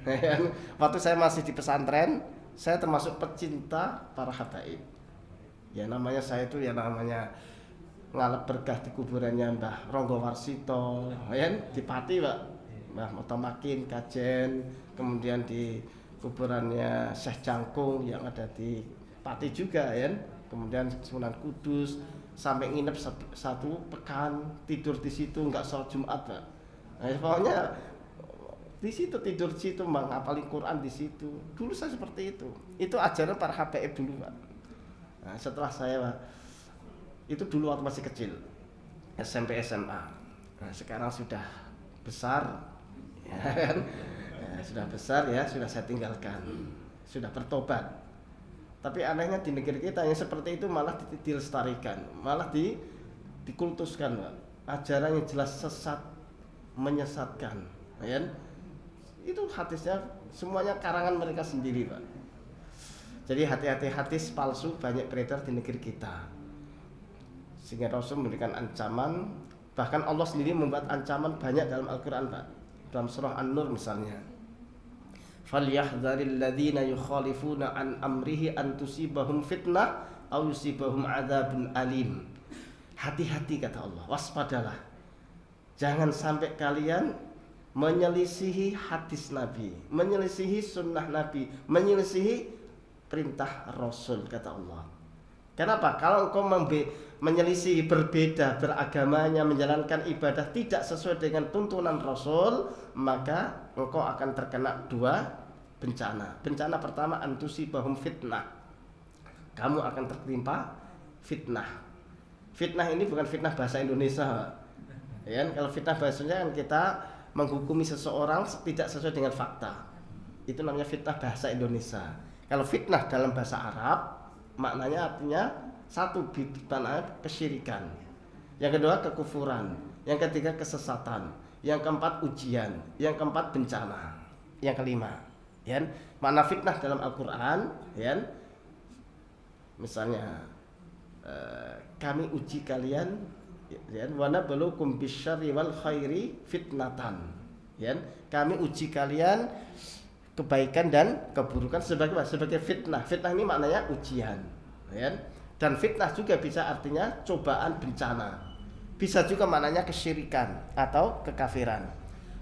Ya kan? Waktu saya masih di pesantren, saya termasuk pecinta para habaib. Ya namanya saya itu ya namanya ngalap berkah di kuburannya Mbah Ronggo Warsito, ya di Pati Pak, Mbah Motomakin Kajen, kemudian di kuburannya Syekh Jangkung yang ada di Pati juga ya, kemudian Sunan Kudus, sampai nginep satu pekan tidur di situ nggak sholat Jumat Pak. Nah, pokoknya di situ tidur di situ menghafali Quran di situ. Dulu saya seperti itu. Itu ajaran para habaib dulu Pak. Nah, setelah saya Pak, itu dulu waktu masih kecil SMP SMA. Nah, sekarang sudah besar ya kan? Ya, sudah besar ya, sudah saya tinggalkan, sudah bertobat. Tapi anehnya di negeri kita yang seperti itu malah dilestarikan, malah dikultuskan Pak. Ajaran yang jelas sesat, menyesatkan ya kan? Itu hadisnya semuanya karangan mereka sendiri Pak. Jadi hati-hati, hadis palsu banyak beredar di negeri kita. Sehingga Rasul memberikan ancaman, bahkan Allah sendiri membuat ancaman banyak dalam Al-Quran Pak. Dalam surah An-Nur misalnya, falyahdharil ladzina yukhalifuna an amrihi an tusibahum fitnah aw yusibahum adzabun alim. Hati-hati kata Allah, waspadalah. Jangan sampai kalian menyelisihi hadis Nabi, menyelisihi sunnah Nabi, menyelisihi perintah Rasul, kata Allah. Kenapa? Kalau engkau menyelisih, berbeda beragamanya, menjalankan ibadah tidak sesuai dengan tuntunan Rasul, maka engkau akan terkena 2 bencana. Bencana pertama, antusibahum fitnah. Kamu akan tertimpa fitnah. Fitnah ini bukan fitnah bahasa Indonesia. Ya, kalau fitnah bahasanya kan kita menghukumi seseorang tidak sesuai dengan fakta. Itu namanya fitnah bahasa Indonesia. Kalau fitnah dalam bahasa Arab, maknanya artinya satu, kesyirikan, yang kedua kekufuran, yang ketiga kesesatan, yang keempat ujian, yang keempat bencana, yang kelima, ya. Makna fitnah dalam Al-Quran, ya. Misalnya kami uji kalian, ya, wa nabluukum bisyarri wal khairi fitnatan, ya. Kami uji kalian kebaikan dan keburukan sebagai fitnah. Fitnah ini maknanya ujian, ya. Dan fitnah juga bisa artinya cobaan, bencana. Bisa juga maknanya kesyirikan atau kekafiran.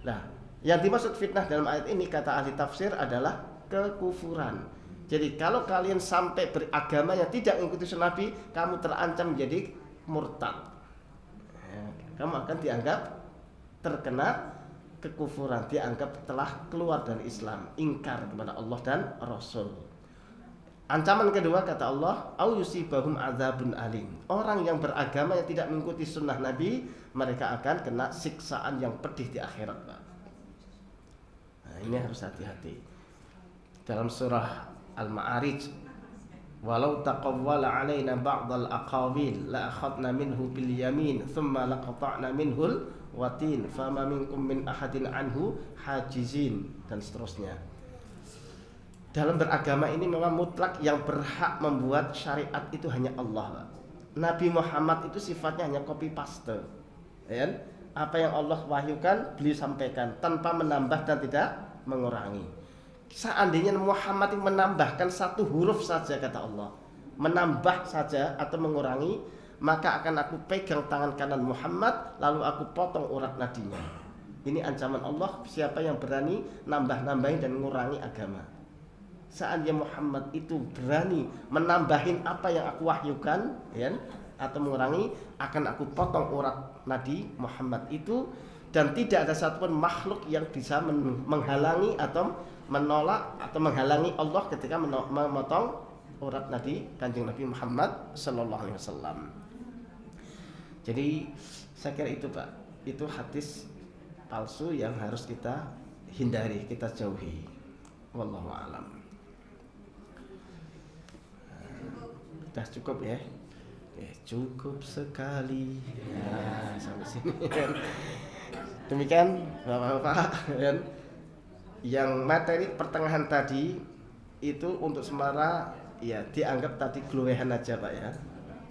Nah, yang dimaksud fitnah dalam ayat ini kata ahli tafsir adalah kekufuran. Jadi kalau kalian sampai beragama yang tidak mengikuti sunnah Nabi, kamu terancam menjadi murtad. Ya, kamu akan dianggap terkena kekufuran, dianggap telah keluar dari Islam, ingkar kepada Allah dan Rasul. Ancaman kedua kata Allah, au yusibahum adzabun alim. Orang yang beragama yang tidak mengikuti sunnah Nabi, mereka akan kena siksaan yang pedih di akhirat, Pak. Nah, ini harus hati-hati. Dalam surah Al-Ma'arij, walau taqawwala alaina ba'dal aqawil la akhadna minhu bil yamin thumma laqata'na minhul watin fama minkum min ahadin anhu hajizin, dan seterusnya. Dalam beragama ini memang mutlak yang berhak membuat syariat itu hanya Allah, Pak. Nabi Muhammad itu sifatnya hanya copy paste, ya. Apa yang Allah wahyukan beliau sampaikan tanpa menambah dan tidak mengurangi. Seandainya Muhammad menambahkan 1 huruf saja, kata Allah, menambah saja atau mengurangi, maka akan aku pegang tangan kanan Muhammad lalu aku potong urat nadinya. Ini ancaman Allah, siapa yang berani nambah-nambahin dan mengurangi agama. Seandainya Muhammad itu berani menambahin apa yang aku wahyukan, ya, atau mengurangi, akan aku potong urat nadi Muhammad itu, dan tidak ada satupun makhluk yang bisa menghalangi atau menolak atau menghalangi Allah ketika memotong urat nadi Kanjeng Nabi Muhammad sallallahu alaihi wasallam. Jadi saya kira itu, Pak, itu hadis palsu yang harus kita hindari, kita jauhi. Wallahu a'lam. Sudah cukup ya? Cukup sekali. Ya, sampai sini. Demikian Bapak-bapak, yang materi pertengahan tadi itu untuk sementara ya dianggap tadi glowehan aja, Pak, ya.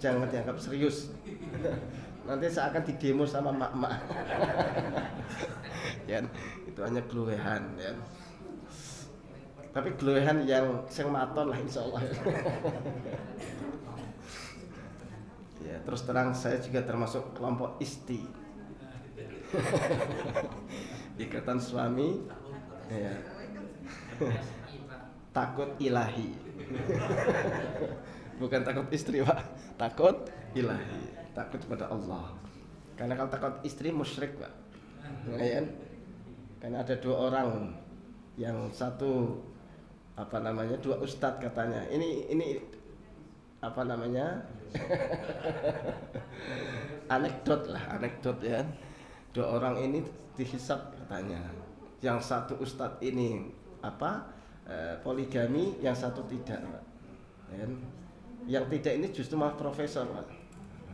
Jangan dianggap serius. Nanti saya akan didemo sama mak-mak. Ya, itu hanya glowehan, ya. Tapi glowehan yang sing maton lah insyaallah. Ya, terus terang saya juga termasuk kelompok isti. Ikatan suami, ya. Takut ilahi. Bukan takut istri, Pak. Takut ilahi, takut kepada Allah. Karena kalau takut istri musyrik, Pak. Ya, karena ada 2 orang, yang satu dua ustadz katanya. Ini apa namanya? anekdot ya. 2 orang ini dihisab katanya. Yang satu ustadz ini poligami, yang satu tidak, Pak. Ya. Yang tidak ini justru malah profesor, Pak.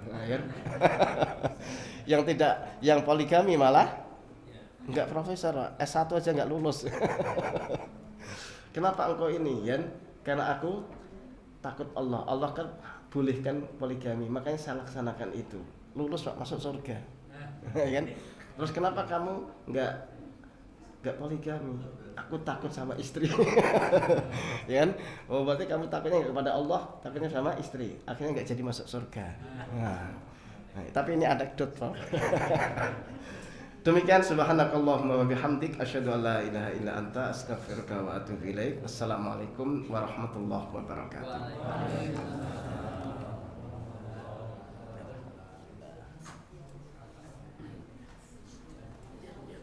Nah, ya. Yang poligami malah enggak profesor, Pak. S1 aja enggak lulus. Kenapa engkau ini, ya? Karena aku takut Allah. Allah kan bolehkan poligami, makanya saya laksanakan itu. Lulus, Pak, masuk surga. Kan? Terus kenapa kamu enggak poligami? Aku takut sama istri. Ya kan? Oh, berarti kamu takutnya enggak kepada Allah, takutnya sama istri. Akhirnya enggak jadi masuk surga. Nah, tapi ini anekdot, Pak. Demikian subhanakallahumma wa bihamdik asyhadu an la ilaha illa anta astaghfiruka wa atubu ilaik. Wassalamualaikum warahmatullahi wabarakatuh. Waalaikumsalam.